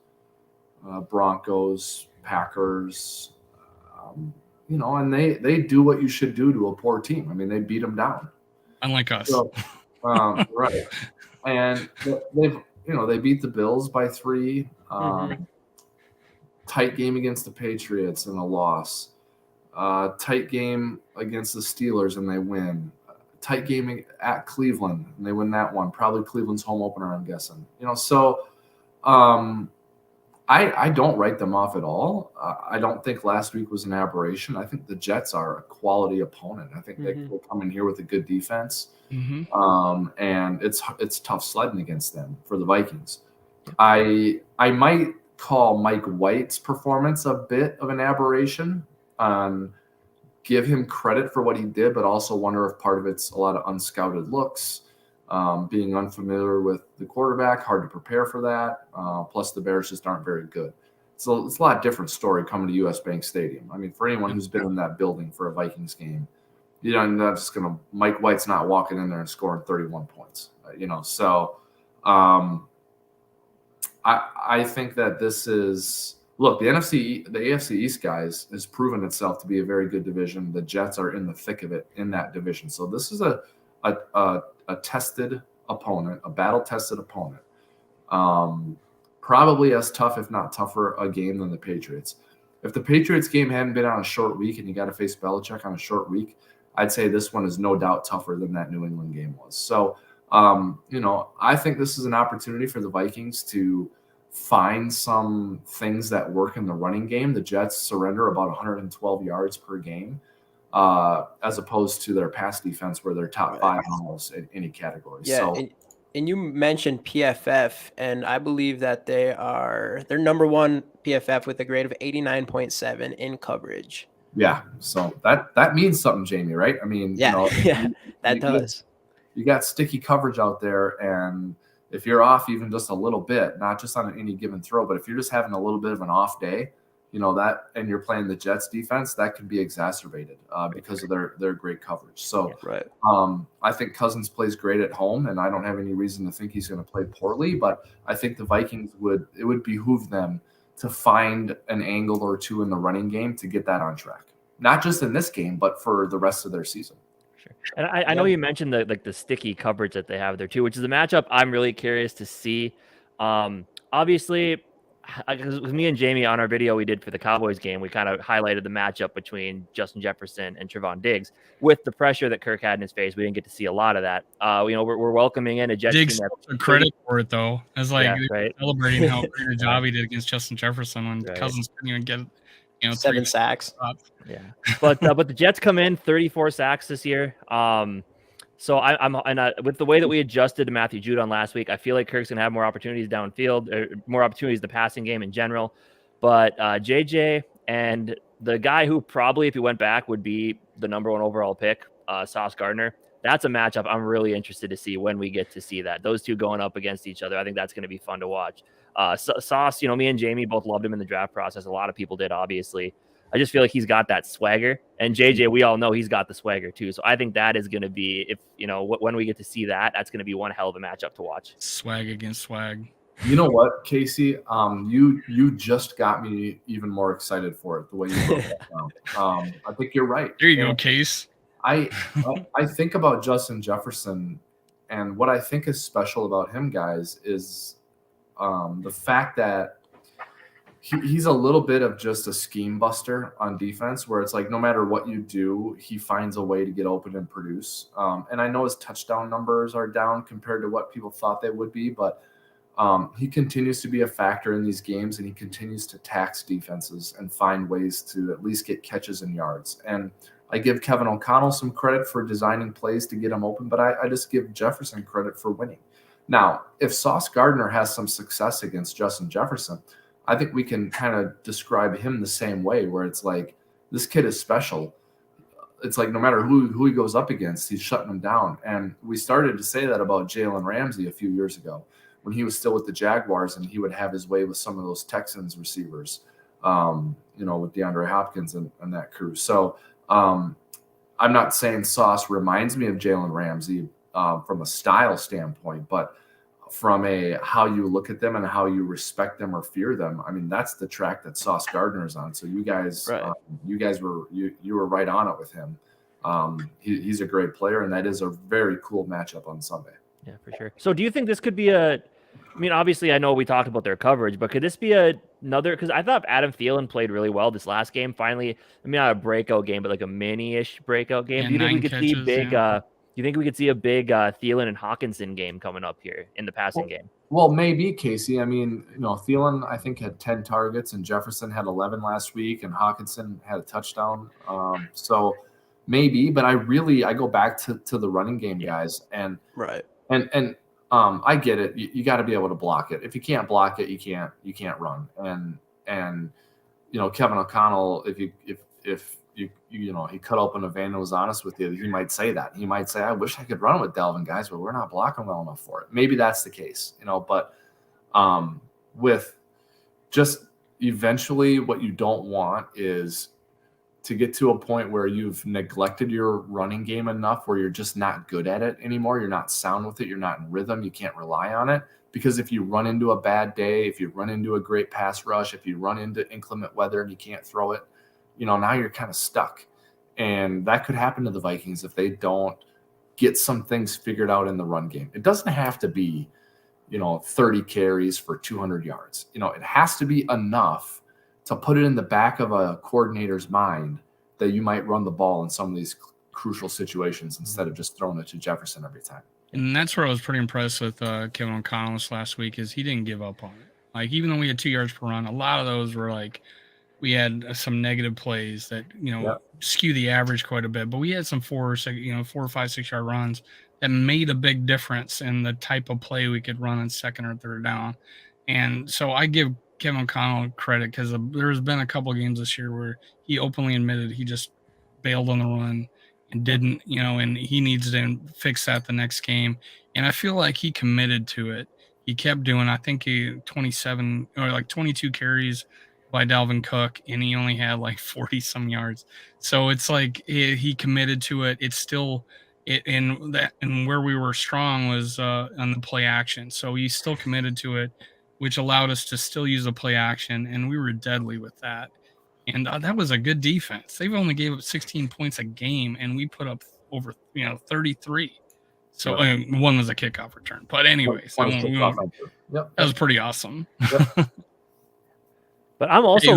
[SPEAKER 4] Broncos, Packers, and they do what you should do to a poor team. I mean, they beat them down.
[SPEAKER 1] Unlike us.
[SPEAKER 4] So, right. And they beat the Bills by 3. Tight game against the Patriots and a loss. Tight game against the Steelers and they win. Tight game at Cleveland and they win that one. Probably Cleveland's home opener, I'm guessing. So I don't write them off at all. I don't think last week was an aberration. I think the Jets are a quality opponent. I think they will come in here with a good defense. And it's tough sledding against them for the Vikings. I might call Mike White's performance a bit of an aberration. Give him credit for what he did, but also wonder if part of it's a lot of unscouted looks, being unfamiliar with the quarterback, hard to prepare for that. Plus the Bears just aren't very good. it's a lot different story coming to US Bank Stadium. I mean, for anyone who's been in that building for a Vikings game, not just going to – Mike White's not walking in there and scoring 31 points, So I think that this is – look, the AFC East, guys, has proven itself to be a very good division. The Jets are in the thick of it in that division. So this is a tested opponent, a battle-tested opponent. Probably as tough, if not tougher, a game than the Patriots. If the Patriots game hadn't been on a short week and you got to face Belichick on a short week, I'd say this one is no doubt tougher than that New England game was. So, I think this is an opportunity for the Vikings to find some things that work in the running game. The Jets surrender about 112 yards per game, as opposed to their pass defense where they're top 5 almost in any category.
[SPEAKER 2] Yeah,
[SPEAKER 4] so,
[SPEAKER 2] and you mentioned PFF, and I believe that they're number 1 PFF with a grade of 89.7 in coverage.
[SPEAKER 4] Yeah, so that means something, Jamie, right? I mean,
[SPEAKER 2] that does.
[SPEAKER 4] You got sticky coverage out there, and if you're off even just a little bit, not just on any given throw, but if you're just having a little bit of an off day, and you're playing the Jets defense, that could be exacerbated because of their great coverage. So I think Cousins plays great at home, and I don't have any reason to think he's going to play poorly, but I think the Vikings it would behoove them to find an angle or two in the running game to get that on track. Not just in this game, but for the rest of their season.
[SPEAKER 3] Sure. And I know you mentioned the sticky coverage that they have there too, which is a matchup I'm really curious to see. Obviously, because me and Jamie on our video we did for the Cowboys game, we kind of highlighted the matchup between Justin Jefferson and Trevon Diggs. With the pressure that Kirk had in his face, we didn't get to see a lot of that. We're welcoming in a Jets
[SPEAKER 1] Diggs
[SPEAKER 3] team
[SPEAKER 1] took credit for it though, as celebrating how great a
[SPEAKER 3] Yeah.
[SPEAKER 1] job he did against Justin Jefferson when Cousins couldn't even get
[SPEAKER 2] 7 sacks.
[SPEAKER 3] Yeah, but the Jets come in 34 sacks this year. So I'm with the way that we adjusted to Matthew Judon last week, I feel like Kirk's gonna have more opportunities downfield, or more opportunities in the passing game in general. But JJ and the guy who probably, if he went back, would be the number 1 overall pick, Sauce Gardner. That's a matchup I'm really interested to see when we get to see that. Those two going up against each other. I think that's going to be fun to watch. Sauce, me and Jamie both loved him in the draft process. A lot of people did, obviously. I just feel like he's got that swagger. And JJ, we all know he's got the swagger too. So I think that is going to be, when we get to see that, that's going to be one hell of a matchup to watch.
[SPEAKER 1] Swag against swag.
[SPEAKER 4] You know what, Casey? You just got me even more excited for it, the way you broke that down. I think you're right.
[SPEAKER 1] There you go, Case.
[SPEAKER 4] I think about Justin Jefferson, and what I think is special about him, guys, is the fact that he's a little bit of just a scheme buster on defense, where it's like no matter what you do, he finds a way to get open and produce. And I know his touchdown numbers are down compared to what people thought they would be, but he continues to be a factor in these games, and he continues to tax defenses and find ways to at least get catches and yards. And I give Kevin O'Connell some credit for designing plays to get him open, but I just give Jefferson credit for winning. Now, if Sauce Gardner has some success against Justin Jefferson, I think we can kind of describe him the same way, where it's like, this kid is special. It's like no matter who he goes up against, he's shutting them down. And we started to say that about Jalen Ramsey a few years ago when he was still with the Jaguars, and he would have his way with some of those Texans receivers, with DeAndre Hopkins and that crew. So I'm not saying Sauce reminds me of Jalen Ramsey from a style standpoint, but from a how you look at them and how you respect them or fear them, I mean, that's the track that Sauce Gardner is on. So you guys were right on it with him. He's a great player, and that is a very cool matchup on Sunday.
[SPEAKER 3] Yeah, for sure. So do you think this could be obviously I know we talked about their coverage, but could this be another, because I thought Adam Thielen played really well this last game. Finally, not a breakout game, but like a mini-ish breakout game.
[SPEAKER 1] Yeah,
[SPEAKER 3] do you think we could
[SPEAKER 1] catches,
[SPEAKER 3] see big do you think we could see a big Thielen and Hawkinson game coming up here in the passing game?
[SPEAKER 4] Well, maybe, Casey. I mean, Thielen, I think, had 10 targets, and Jefferson had 11 last week, and Hawkinson had a touchdown. So maybe, but I go back to the running game, guys. And I get it. You got to be able to block it. If you can't block it, you can't run. And Kevin O'Connell, if he cut open a vein and was honest with you, he might say that. He might say, I wish I could run with Dalvin, guys, but we're not blocking well enough for it. Maybe that's the case, but with just eventually what you don't want is to get to a point where you've neglected your running game enough where you're just not good at it anymore. You're not sound with it. You're not in rhythm. You can't rely on it. Because if you run into a bad day, if you run into a great pass rush, if you run into inclement weather and you can't throw it, now you're kind of stuck. And that could happen to the Vikings if they don't get some things figured out in the run game. It doesn't have to be, 30 carries for 200 yards. It has to be enough to put it in the back of a coordinator's mind that you might run the ball in some of these crucial situations instead of just throwing it to Jefferson every time.
[SPEAKER 1] And that's where I was pretty impressed with Kevin O'Connell this last week is he didn't give up on it. Like, even though we had 2 yards per run, a lot of those were like, we had some negative plays that, skew the average quite a bit, but we had some 4 or 5, 6 yard runs that made a big difference in the type of play we could run on second or third down. And so I give Kevin O'Connell credit because there's been a couple of games this year where he openly admitted he just bailed on the run and didn't, and he needs to fix that the next game. And I feel like he committed to it. He kept doing, I think 27 or like 22 carries by Dalvin Cook, and he only had like 40 some yards. So it's like he committed to it. It's still and where we were strong was on the play action. So he still committed to it, which allowed us to still use the play action, and we were deadly with that. And that was a good defense. They've only gave up 16 points a game, and we put up over 33. So one was a kickoff return. But anyways, that was pretty awesome.
[SPEAKER 3] Yep. But I'm also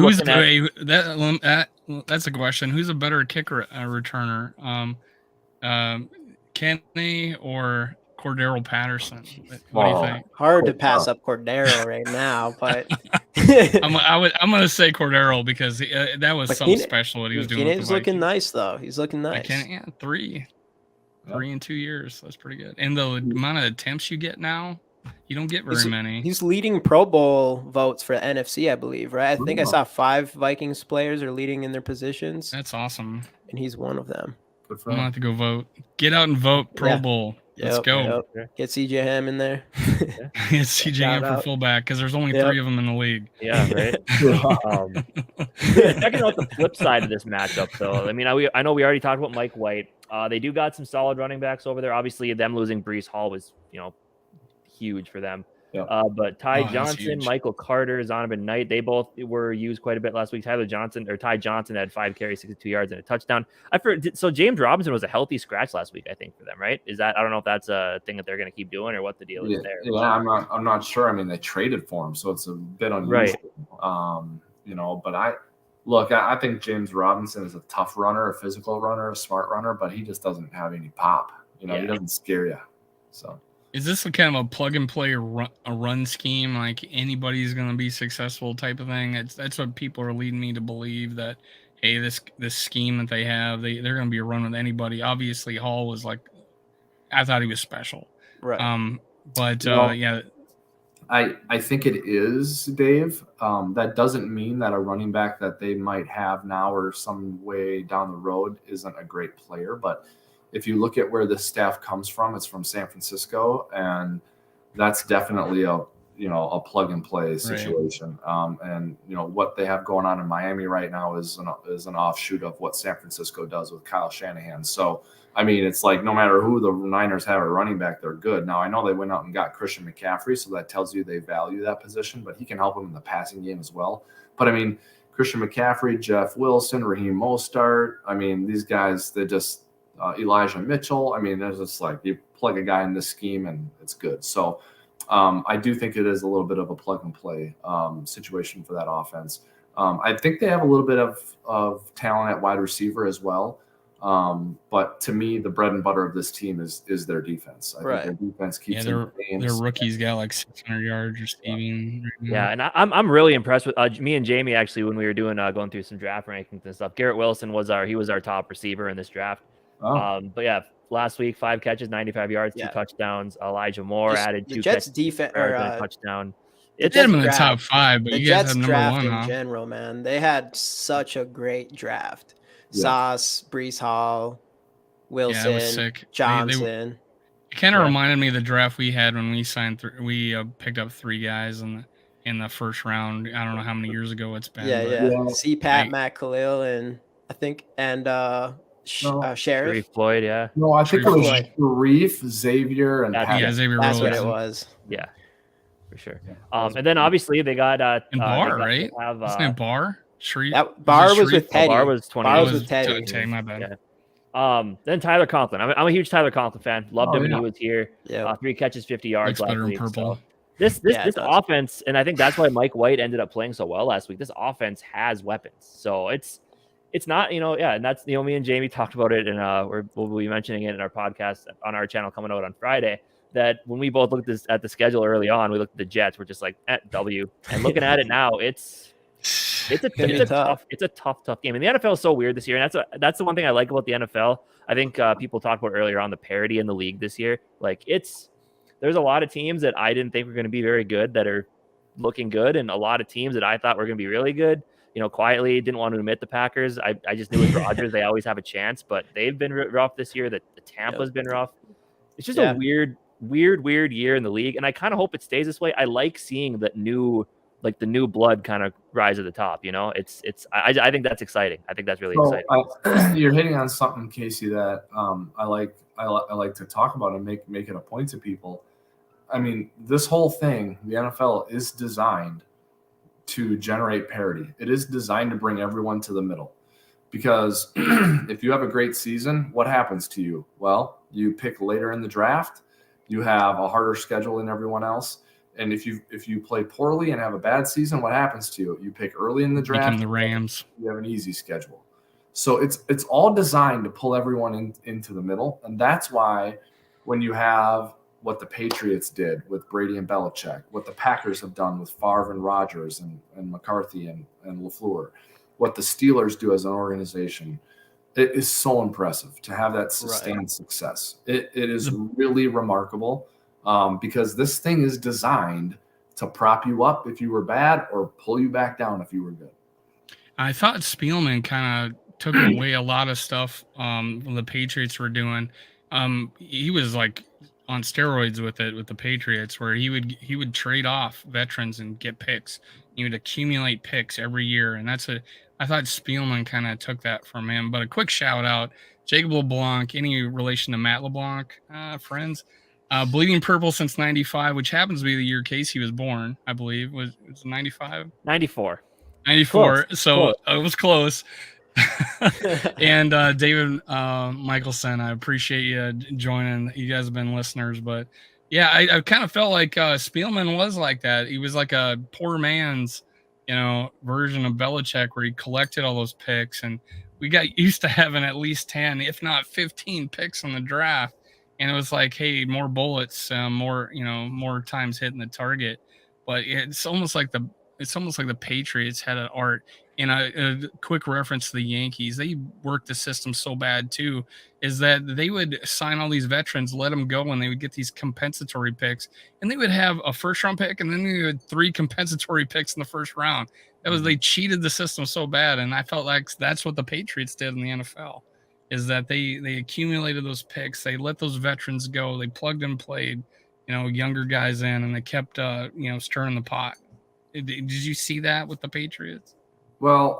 [SPEAKER 1] that's a question. Who's a better kicker returner? Kenny or Cordero Patterson? What do you think?
[SPEAKER 2] Hard to pass up Cordero right now, but
[SPEAKER 1] I'm gonna say Cordero because that was something special what he was doing.
[SPEAKER 2] He's looking nice though. He's looking nice.
[SPEAKER 1] Three in 2 years. That's pretty good. And the amount of attempts you get now, you don't get very many.
[SPEAKER 2] He's leading Pro Bowl votes for the NFC, I believe, right? I think I saw 5 Vikings players are leading in their positions.
[SPEAKER 1] That's awesome.
[SPEAKER 2] And he's one of them.
[SPEAKER 1] I'm going to have to go vote. Get out and vote Pro Bowl. Let's go.
[SPEAKER 2] Get CJ Ham in there.
[SPEAKER 1] Get CJ Ham for fullback because there's only 3 of them in the league.
[SPEAKER 3] Yeah, right. Checking out the flip side of this matchup, though. I mean, I know we already talked about Mike White. They do got some solid running backs over there. Obviously, them losing Breece Hall was, huge for them. But Ty Johnson, Michael Carter, Zonovan Knight, they both were used quite a bit last week. Ty Johnson had 5 carries, 62 yards, and a touchdown. So James Robinson was a healthy scratch last week, I think, for them, right? I don't know if that's a thing that they're going to keep doing or what the deal is there.
[SPEAKER 4] Yeah, I'm not sure. I mean, they traded for him, so it's a bit unusual. Right. But I think James Robinson is a tough runner, a physical runner, a smart runner, but he just doesn't have any pop. He doesn't scare you. So.
[SPEAKER 1] Is this a kind of a plug and play a run scheme, like anybody's going to be successful type of thing? That's what people are leading me to believe that, hey, this scheme that they have, they're going to be a run with anybody. Obviously, Hall was like, I thought he was special,
[SPEAKER 2] right?
[SPEAKER 4] I think it is, Dave. That doesn't mean that a running back that they might have now or some way down the road isn't a great player, but. If you look at where this staff comes from, it's from San Francisco, and that's definitely a plug and play situation. Right. And what they have going on in Miami right now is an offshoot of what San Francisco does with Kyle Shanahan. So I mean, it's like no matter who the Niners have a running back, they're good. Now I know they went out and got Christian McCaffrey, so that tells you they value that position, but he can help them in the passing game as well. But I mean, Christian McCaffrey, Jeff Wilson, Raheem Mostert. I mean, these guys, they just. Elijah Mitchell. I mean, there's just like you plug a guy in this scheme and it's good. So I do think it is a little bit of a plug and play situation for that offense. I think they have a little bit of talent at wide receiver as well. But to me, the bread and butter of this team is their defense. I think their defense keeps
[SPEAKER 1] their rookies got like 600 yards receiving.
[SPEAKER 3] Yeah, and I'm really impressed with me and Jamie actually when we were doing going through some draft rankings and stuff. Garrett Wilson was our top receiver in this draft. But yeah, last week 5 catches, 95 yards, 2 touchdowns. Elijah Moore added 2
[SPEAKER 2] Jets
[SPEAKER 3] catches,
[SPEAKER 2] defense
[SPEAKER 3] or a touchdown.
[SPEAKER 1] It's him in the top 5, but you guys have number 1
[SPEAKER 2] in general, man. They had such a great draft. Sauce, Breece Hall, Wilson, Johnson.
[SPEAKER 1] It kind of reminded me of the draft we had when we signed. We picked up 3 guys, and in the first round. I don't know how many years ago it's been.
[SPEAKER 2] Yeah.
[SPEAKER 1] but
[SPEAKER 2] CPAT, Matt Khalil, and I think Sheriff.
[SPEAKER 3] Sharif Floyd, yeah.
[SPEAKER 4] No, I think it was
[SPEAKER 2] Floyd.
[SPEAKER 4] Sharif, Xavier, and Pat.
[SPEAKER 1] Yeah, Xavier
[SPEAKER 2] That's what
[SPEAKER 1] Rhodes.
[SPEAKER 2] it was.
[SPEAKER 3] Yeah, for sure. And then obviously they got
[SPEAKER 1] and Barr, right?
[SPEAKER 3] Have,
[SPEAKER 1] Isn't it Barr? Sharif?
[SPEAKER 2] Barr was with Teddy.
[SPEAKER 3] Barr was 20.
[SPEAKER 2] Barr was with Teddy.
[SPEAKER 1] Teddy, my bad.
[SPEAKER 3] Yeah. Then Tyler Conklin. I'm a huge Tyler Conklin fan. Loved him when he was here.
[SPEAKER 2] Yeah.
[SPEAKER 3] 3 catches, 50 yards
[SPEAKER 1] Looks
[SPEAKER 3] last
[SPEAKER 1] better in
[SPEAKER 3] week.
[SPEAKER 1] purple.
[SPEAKER 3] So this offense, and I think that's why Mike White ended up playing so well last week. This offense has weapons. So it's not, and that's, me and Jamie talked about it, and we'll be mentioning it in our podcast on our channel coming out on Friday, that when we both looked at the schedule early on, we looked at the Jets, we're just like, W. And looking at it now, it's a tough game. And the NFL is so weird this year. And that's the one thing I like about the NFL. I think people talked about earlier on the parity in the league this year. Like there's a lot of teams that I didn't think were going to be very good that are looking good. And a lot of teams that I thought were going to be really good, quietly didn't want to admit the Packers. I just knew with Rodgers, they always have a chance, but they've been rough this year. The Tampa's been rough. It's just a weird year in the league. And I kind of hope it stays this way. I like seeing that the new blood kind of rise to the top. I think that's exciting. I think that's really exciting.
[SPEAKER 4] You're hitting on something, Casey, that I like to talk about and make it a point to people. I mean, this whole thing, the NFL is designed to generate parity. It is designed to bring everyone to the middle, because if you have a great season, what happens to you? Well, you pick later in the draft, you have a harder schedule than everyone else. And if you play poorly and have a bad season, what happens to you? You pick early in the draft.
[SPEAKER 1] Become the Rams.
[SPEAKER 4] You have an easy schedule. So it's all designed to pull everyone into the middle. And that's why when you have what the Patriots did with Brady and Belichick, what the Packers have done with Favre and Rodgers and McCarthy and LaFleur, what the Steelers do as an organization, it is so impressive to have that sustained success. It is really remarkable. Because this thing is designed to prop you up if you were bad or pull you back down if you were good.
[SPEAKER 1] I thought Spielman kind of took away a lot of stuff the Patriots were doing. He was like on steroids with the Patriots, where he would trade off veterans and get picks. He would accumulate picks every year, and I thought Spielman kind of took that from him. But a quick shout out, Jacob LeBlanc, any relation to Matt LeBlanc, friends? Bleeding purple since 95, which happens to be the year Casey was born, I believe. Was it 95?
[SPEAKER 3] 94.
[SPEAKER 1] 94.
[SPEAKER 3] Close.
[SPEAKER 1] So it was close. And David Michelson, I appreciate you joining. You guys have been listeners, but yeah, I kind of felt like Spielman was like that. He was like a poor man's, version of Belichick, where he collected all those picks, and we got used to having at least 10, if not 15 picks in the draft. And it was like, hey, more bullets, more times hitting the target. But it's almost like the Patriots had an art. And a quick reference to the Yankees, they worked the system so bad too, is that they would sign all these veterans, let them go, and they would get these compensatory picks, and they would have a first round pick, and then they had 3 compensatory picks in the first round. They cheated the system so bad, and I felt like that's what the Patriots did in the NFL. Is that they accumulated those picks, they let those veterans go, they plugged and played, younger guys in, and they kept stirring the pot. Did you see that with the Patriots?
[SPEAKER 4] Well,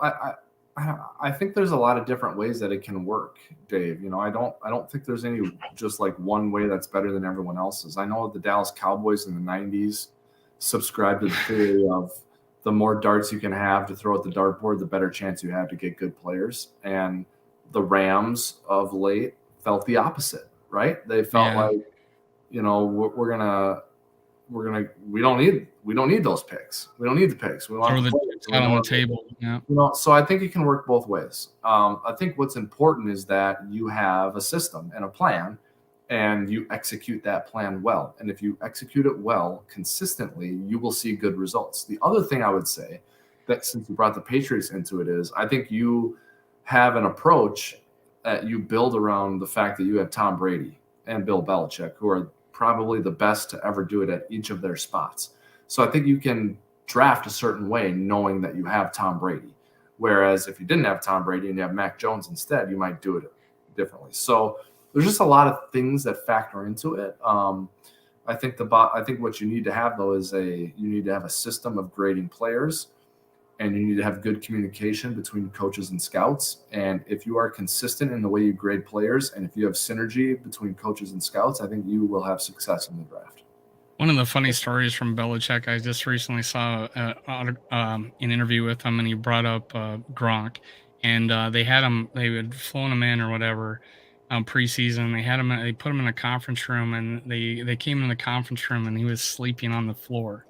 [SPEAKER 4] I think there's a lot of different ways that it can work, Dave. I don't think there's any just like one way that's better than everyone else's. I know the Dallas Cowboys in the 90s subscribed to the theory of the more darts you can have to throw at the dartboard, the better chance you have to get good players. And the Rams of late felt the opposite, right? They felt like, we don't need those picks. We don't need the picks. We want
[SPEAKER 1] the players on the table. Yeah.
[SPEAKER 4] So I think it can work both ways. I think what's important is that you have a system and a plan, and you execute that plan well. And if you execute it well consistently, you will see good results. The other thing I would say, that since you brought the Patriots into it, is I think you have an approach that you build around the fact that you have Tom Brady and Bill Belichick, who are probably the best to ever do it at each of their spots. So I think you can draft a certain way knowing that you have Tom Brady. Whereas if you didn't have Tom Brady and you have Mac Jones instead, you might do it differently. So there's just a lot of things that factor into it. I think what you need to have though is you need to have a system of grading players, and you need to have good communication between coaches and scouts. And if you are consistent in the way you grade players, and if you have synergy between coaches and scouts, I think you will have success in the draft.
[SPEAKER 1] One of the funny stories from Belichick, I just recently saw an interview with him, and he brought up Gronk, and they had flown him in or whatever preseason. They put him in a conference room, and they came in the conference room, and he was sleeping on the floor.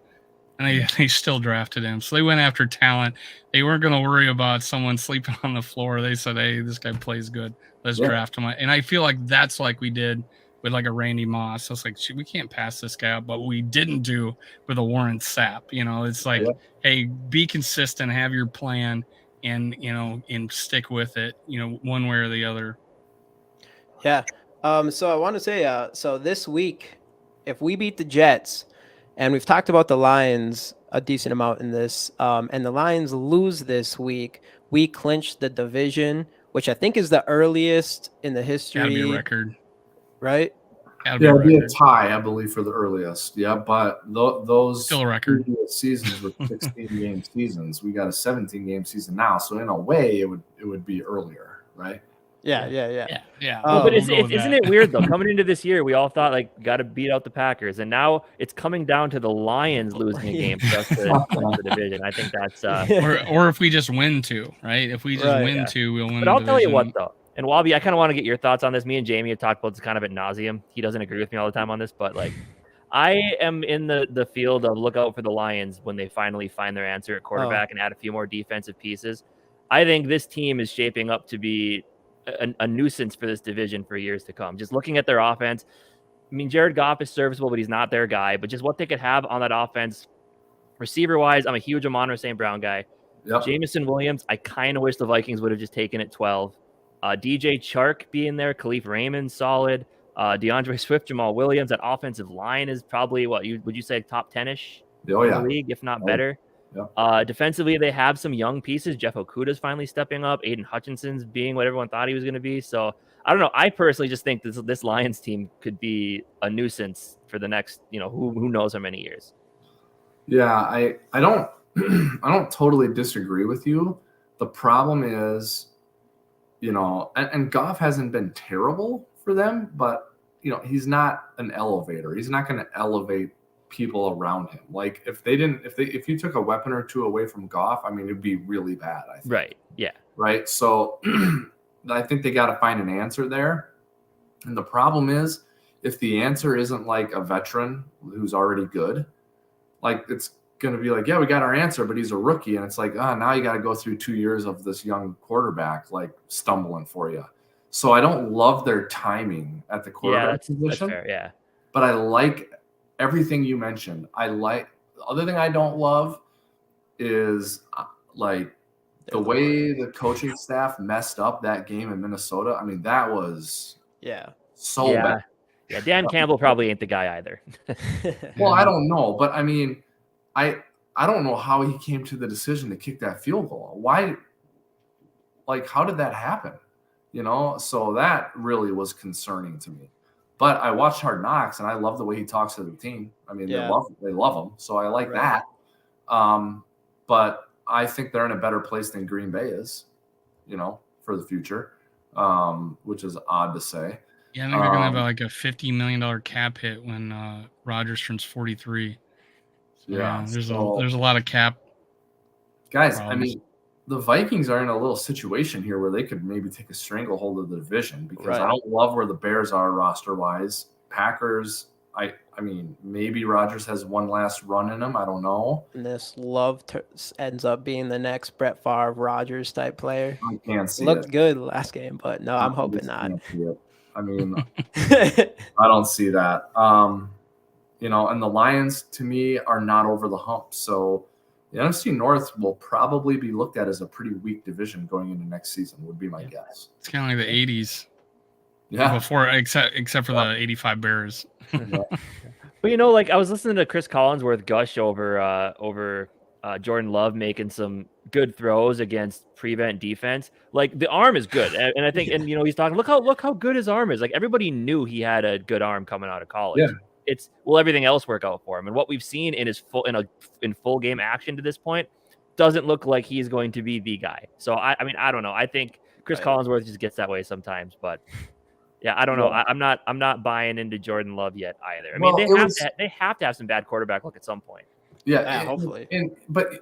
[SPEAKER 1] And they still drafted him. So they went after talent. They weren't going to worry about someone sleeping on the floor. They said, hey, this guy plays good. Let's draft him. And I feel like that's like we did with like a Randy Moss. So it's like, we can't pass this guy up. But we didn't do with a Warren Sapp. It's like, hey, be consistent, have your plan, and, and stick with it, one way or the other.
[SPEAKER 2] Yeah. So I want to say, so this week, if we beat the Jets, and we've talked about the Lions a decent amount in this, and the Lions lose this week, we clinch the division, which I think is the earliest in the history.
[SPEAKER 1] That'd be a record.
[SPEAKER 2] Right?
[SPEAKER 4] It'd be a tie, I believe, for the earliest. Yeah, but those
[SPEAKER 1] still a record.
[SPEAKER 4] Seasons were 16-game seasons. We got a 17-game season now, so in a way, it would be earlier, right?
[SPEAKER 1] Yeah.
[SPEAKER 3] But isn't it weird though? Coming into this year, we all thought like got to beat out the Packers, and now it's coming down to the Lions losing a game just to the division. I think that's
[SPEAKER 1] or if we just win two, right? If we just win two, we'll win.
[SPEAKER 3] But I'll tell you what though, and Wobby, I kind of want to get your thoughts on this. Me and Jamie have talked about this kind of ad nauseum. He doesn't agree with me all the time on this, but like, I am in the field of look out for the Lions when they finally find their answer at quarterback and add a few more defensive pieces. I think this team is shaping up to be a nuisance for this division for years to come. Just looking at their offense, I mean, Jared Goff is serviceable, but he's not their guy. But just what they could have on that offense, receiver-wise, I'm a huge Amon-Ra St. Brown guy. Yep. Jamison Williams, I kind of wish the Vikings would have just taken it 12. DJ Chark being there, Khalif Raymond, solid. DeAndre Swift, Jamal Williams. That offensive line is probably, would you say top 10-ish in the league, if not better. Yeah. Defensively, they have some young pieces. Jeff Okuda's finally stepping up. Aiden Hutchinson's being what everyone thought he was going to be. So I don't know. I personally just think this Lions team could be a nuisance for the next, who knows how many years.
[SPEAKER 4] Yeah, I don't I don't totally disagree with you. The problem is, and Goff hasn't been terrible for them, but he's not an elevator. He's not going to elevate people around him. Like if you took a weapon or two away from Goff, I mean, it'd be really bad, I think.
[SPEAKER 3] Right. Yeah.
[SPEAKER 4] Right. So I think they got to find an answer there. And the problem is, if the answer isn't like a veteran who's already good, like it's going to be like, yeah, we got our answer, but he's a rookie. And it's like, now you got to go through 2 years of this young quarterback, like stumbling for you. So I don't love their timing at the quarterback position.
[SPEAKER 3] That's fair, yeah.
[SPEAKER 4] But I like everything you mentioned. The other thing I don't love is like the way the coaching staff messed up that game in Minnesota. I mean, that was so bad.
[SPEAKER 3] Yeah, Dan Campbell probably ain't the guy either.
[SPEAKER 4] Well, I don't know, but I mean, I don't know how he came to the decision to kick that field goal. Why? Like, how did that happen? So that really was concerning to me. But I watched Hard Knocks, and I love the way he talks to the team. I mean, they love him, so I like that. But I think they're in a better place than Green Bay is, for the future, which is odd to say.
[SPEAKER 1] Yeah, I think they're going to have like a $50 million cap hit when Rodgers turns 43. So, there's a lot of cap.
[SPEAKER 4] Guys,
[SPEAKER 1] problems.
[SPEAKER 4] I mean, the Vikings are in a little situation here where they could maybe take a stranglehold of the division because I don't love where the Bears are roster-wise. Packers, I mean, maybe Rodgers has one last run in him. I don't know.
[SPEAKER 2] And this Love ends up being the next Brett Favre Rodgers type player.
[SPEAKER 4] I can't see
[SPEAKER 2] Looked good last game, but no, I'm hoping not.
[SPEAKER 4] I mean, I don't see that. And the Lions, to me, are not over the hump. So the NFC North will probably be looked at as a pretty weak division going into next season, would be my guess.
[SPEAKER 1] It's kind of like the 80s.
[SPEAKER 4] Yeah.
[SPEAKER 1] Before, except for the 85 Bears.
[SPEAKER 3] But like I was listening to Chris Collinsworth gush over Jordan Love making some good throws against prevent defense. Like the arm is good, and I think, and he's talking. Look how good his arm is. Like everybody knew he had a good arm coming out of college.
[SPEAKER 4] Yeah.
[SPEAKER 3] It's will everything else work out for him? And what we've seen in his in full game action to this point doesn't look like he's going to be the guy. So I mean, I don't know. I think Chris Collinsworth just gets that way sometimes, but yeah, I don't know. I'm not buying into Jordan Love yet either. I mean, they have to have some bad quarterback luck at some point.
[SPEAKER 2] Yeah, hopefully.
[SPEAKER 4] But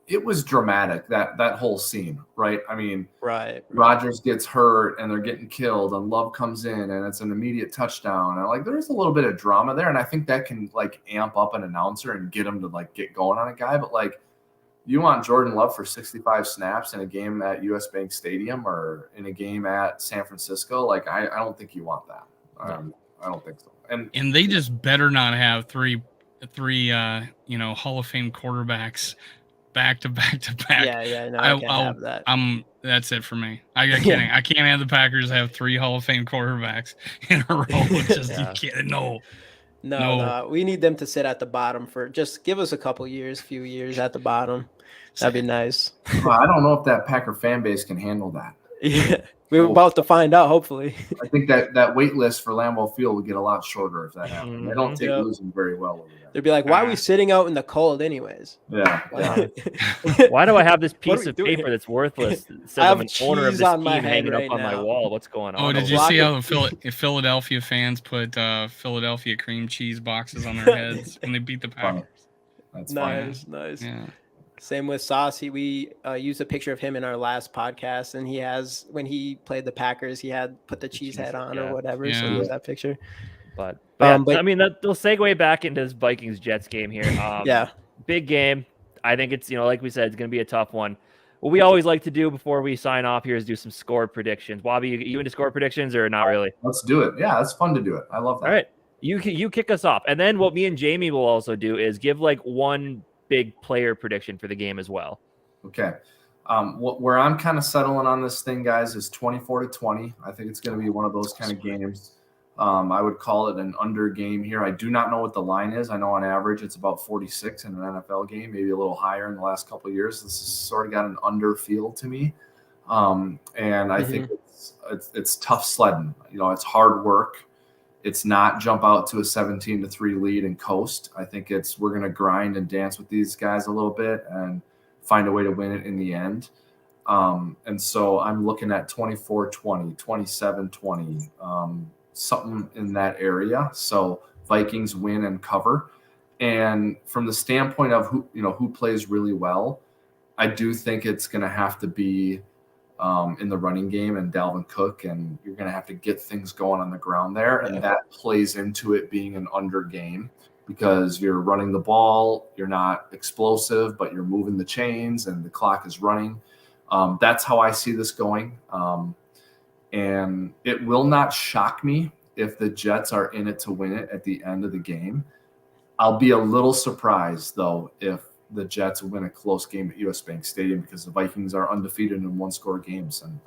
[SPEAKER 4] it was dramatic that whole scene, right? I mean,
[SPEAKER 2] right.
[SPEAKER 4] Rodgers gets hurt and they're getting killed, and Love comes in and it's an immediate touchdown. And like, there's a little bit of drama there, and I think that can like amp up an announcer and get him to like get going on a guy. But like, you want Jordan Love for 65 snaps in a game at US Bank Stadium or in a game at San Francisco? Like, I don't think you want that. I don't think so.
[SPEAKER 1] And they just better not have three Hall of Fame quarterbacks back to back to back.
[SPEAKER 2] Yeah, no, I can't have that.
[SPEAKER 1] That's it for me. I can't have the Packers have 3 Hall of Fame quarterbacks in a row. Just you can't. No.
[SPEAKER 2] We need them to sit at the bottom for just give us a few years at the bottom. That'd be nice.
[SPEAKER 4] Well, I don't know if that Packer fan base can handle that.
[SPEAKER 2] Yeah, we're about to find out. Hopefully,
[SPEAKER 4] I think that wait list for Lambeau Field will get a lot shorter if that happens. They don't take losing very well over there.
[SPEAKER 2] They'd be like, "Why are we sitting out in the cold, anyways?"
[SPEAKER 4] Yeah.
[SPEAKER 3] Why do I have this piece of paper that's worthless? It says I'm an owner of this team hanging up on my wall. What's going on?
[SPEAKER 1] Oh, did you see how the Philadelphia fans put Philadelphia cream cheese boxes on their heads when they beat the Packers?
[SPEAKER 4] That's
[SPEAKER 2] nice. Yeah. Same with Sauce. We used a picture of him in our last podcast, and when he played the Packers, he had put the cheese head on or whatever. Yeah. So he has that picture.
[SPEAKER 3] But I mean, they'll segue back into this Vikings-Jets game here. Big game. I think it's, like we said, it's going to be a tough one. What we always like to do before we sign off here is do some score predictions. Wobby, you into score predictions or not really?
[SPEAKER 4] Let's do it. Yeah, it's fun to do it. I love that.
[SPEAKER 3] All right. You kick us off. And then what me and Jamie will also do is give like one big player prediction for the game as well.
[SPEAKER 4] Okay. Where I'm kind of settling on this thing, guys, is 24-20. I think it's going to be one of those kind of games. I would call it an under game here. I do not know what the line is. I know on average it's about 46 in an NFL game, maybe a little higher in the last couple of years. This has sort of got an under feel to me. And I think it's tough sledding. It's hard work. It's not jump out to a 17-3 lead and coast. I think we're going to grind and dance with these guys a little bit and find a way to win it in the end. And so I'm looking at 24-20, 27-20, something in that area. So Vikings win and cover. And from the standpoint of who plays really well, I do think it's going to have to be in the running game and Dalvin Cook, and you're going to have to get things going on the ground there. And that plays into it being an under game because you're running the ball, you're not explosive, but you're moving the chains and the clock is running. That's how I see this going. And it will not shock me if the Jets are in it to win it at the end of the game. I'll be a little surprised, though, if the Jets win a close game at US Bank Stadium because the Vikings are undefeated in one-score games. And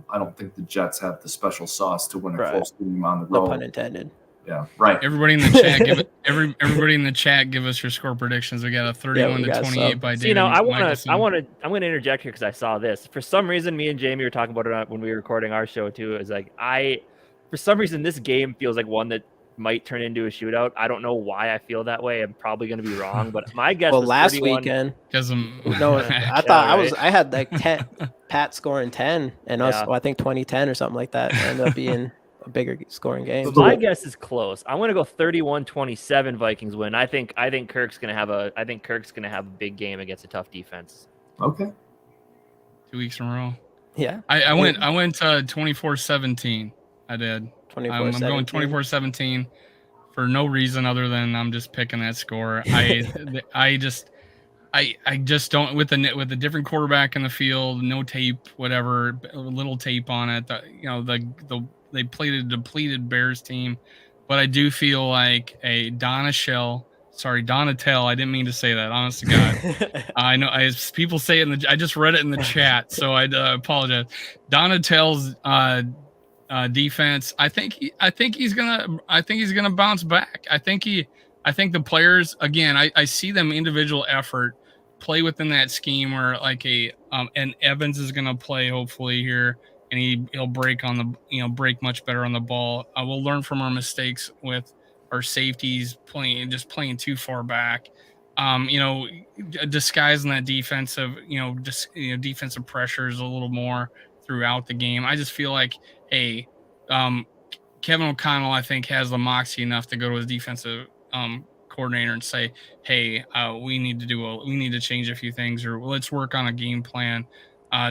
[SPEAKER 4] I don't think the Jets have the special sauce to win a close game on the road.
[SPEAKER 2] No pun intended.
[SPEAKER 4] Yeah, right.
[SPEAKER 1] Everybody in the chat, give us your score predictions. We got a 31-28 by David.
[SPEAKER 3] I'm going to interject here because I saw this. For some reason, me and Jamie were talking about it when we were recording our show too. It was like for some reason, this game feels like one that might turn into a shootout. I don't know why I feel that way. I'm probably going to be wrong, but my guess was
[SPEAKER 2] last
[SPEAKER 3] 31.
[SPEAKER 2] Weekend.
[SPEAKER 1] No,
[SPEAKER 2] I thought I had like 10, Pat scoring 10, and I think 20-10 or something like that. It ended up being a bigger scoring game.
[SPEAKER 3] My guess is close. I want to go 31-27 Vikings win. I think Kirk's going to have a big game against a tough defense.
[SPEAKER 4] Okay.
[SPEAKER 1] 2 weeks in a row.
[SPEAKER 2] Yeah.
[SPEAKER 1] I went 24-17. I did. I'm going 24-17 for no reason other than I'm just picking that score. I just don't with the different quarterback in the field, no tape, whatever, a little tape on it. They played a depleted Bears team, but I do feel like a Donatell. I didn't mean to say that. Honest to God, I know. As people say it I just read it in the chat, so I apologize. Donatell's defense. I think he's gonna bounce back. I think the players again. I see them individual effort play within that scheme where like and Evans is gonna play hopefully here, and he'll break break much better on the ball. We'll learn from our mistakes with our safeties playing too far back. Disguising that defensive, defensive pressures a little more throughout the game. I just feel like, hey, Kevin O'Connell, I think, has the moxie enough to go to his defensive coordinator and say, hey, we need to change a few things, or let's work on a game plan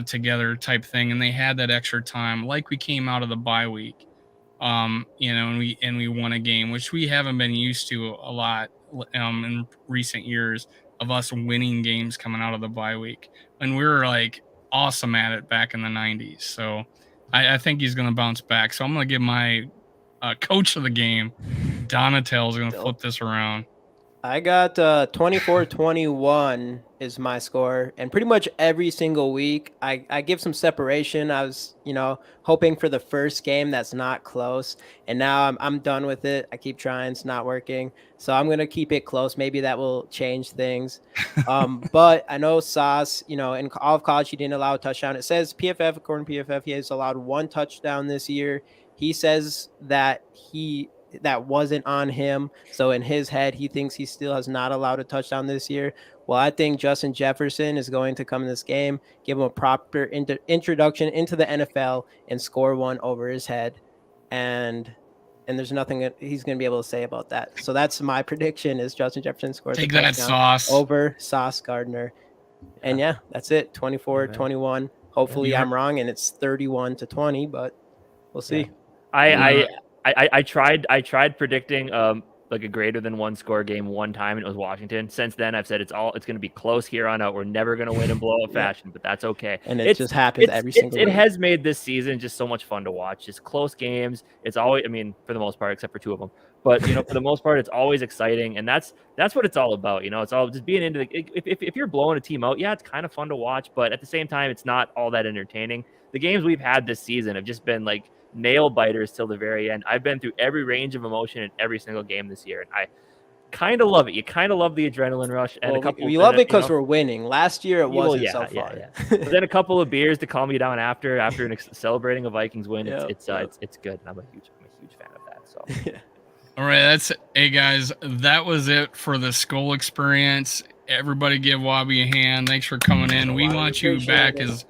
[SPEAKER 1] together type thing. And they had that extra time, like we came out of the bye week, and we won a game, which we haven't been used to a lot in recent years, of us winning games coming out of the bye week, and we were like awesome at it back in the 90s. So I think he's going to bounce back. So I'm going to give my coach of the game, Donatel, is going to flip this around.
[SPEAKER 2] I got 24-21 is my score, and pretty much every single week I give some separation. I was hoping for the first game that's not close, and now I'm done with it. I keep trying, it's not working, so I'm gonna keep it close. Maybe that will change things. But I know Sauce, in all of college, he didn't allow a touchdown. It says PFF, according to PFF, he has allowed 1 touchdown this year. He says that wasn't on him. So in his head, he thinks he still has not allowed a touchdown this year. Well, I think Justin Jefferson is going to come in this game, give him a proper introduction into the NFL, and score 1 over his head. And there's nothing that he's going to be able to say about that. So that's my prediction: is Justin Jefferson scores
[SPEAKER 1] Take
[SPEAKER 2] a
[SPEAKER 1] that,
[SPEAKER 2] touchdown
[SPEAKER 1] Sauce.
[SPEAKER 2] over Sauce Gardner. And yeah, that's it. 24-21. Hopefully I'm wrong and it's 31-20, but we'll see.
[SPEAKER 3] I tried predicting like a greater than 1 score game one time, and it was Washington. Since then, I've said it's going to be close here on out. We're never going to win in blowout fashion, but that's okay.
[SPEAKER 2] And it just happens every single week.
[SPEAKER 3] It has made this season just so much fun to watch. Just close games. It's always, for the most part, except for 2 of them. But for the most part, it's always exciting, and that's what it's all about. It's all just being into if you're blowing a team out, yeah, it's kind of fun to watch, but at the same time, it's not all that entertaining. The games we've had this season have just been like nail biters till the very end. I've been through every range of emotion in every single game this year, and I kind of love it. You kind of love the adrenaline rush, and
[SPEAKER 2] we love it because we're winning. Last year it wasn't so far.
[SPEAKER 3] Yeah. But then a couple of beers to calm you down after celebrating a Vikings win. It's good, and I'm a huge fan of that. So.
[SPEAKER 1] All right, hey guys, that was it for the Skol Experience. Everybody give Wobby a hand. Thanks for coming in. We want you back as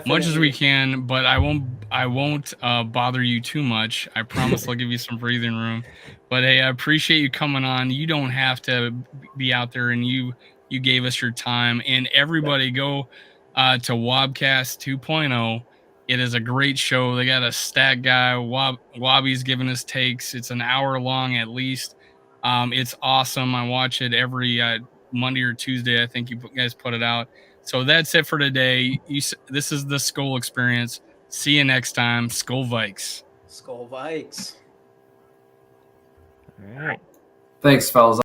[SPEAKER 1] much as we can, but I won't bother you too much. I promise I'll give you some breathing room. But hey, I appreciate you coming on. You don't have to be out there, and you gave us your time. And everybody go to Wobcast 2.0. It is a great show. They got a stat guy. Wobby's giving us takes. It's an hour long at least. It's awesome. I watch it every Monday or Tuesday. I think you guys put it out. So that's it for today. This is the Skol Experience. See you next time. Skol Vikes.
[SPEAKER 2] Skol Vikes.
[SPEAKER 3] All right.
[SPEAKER 4] Thanks, fellas.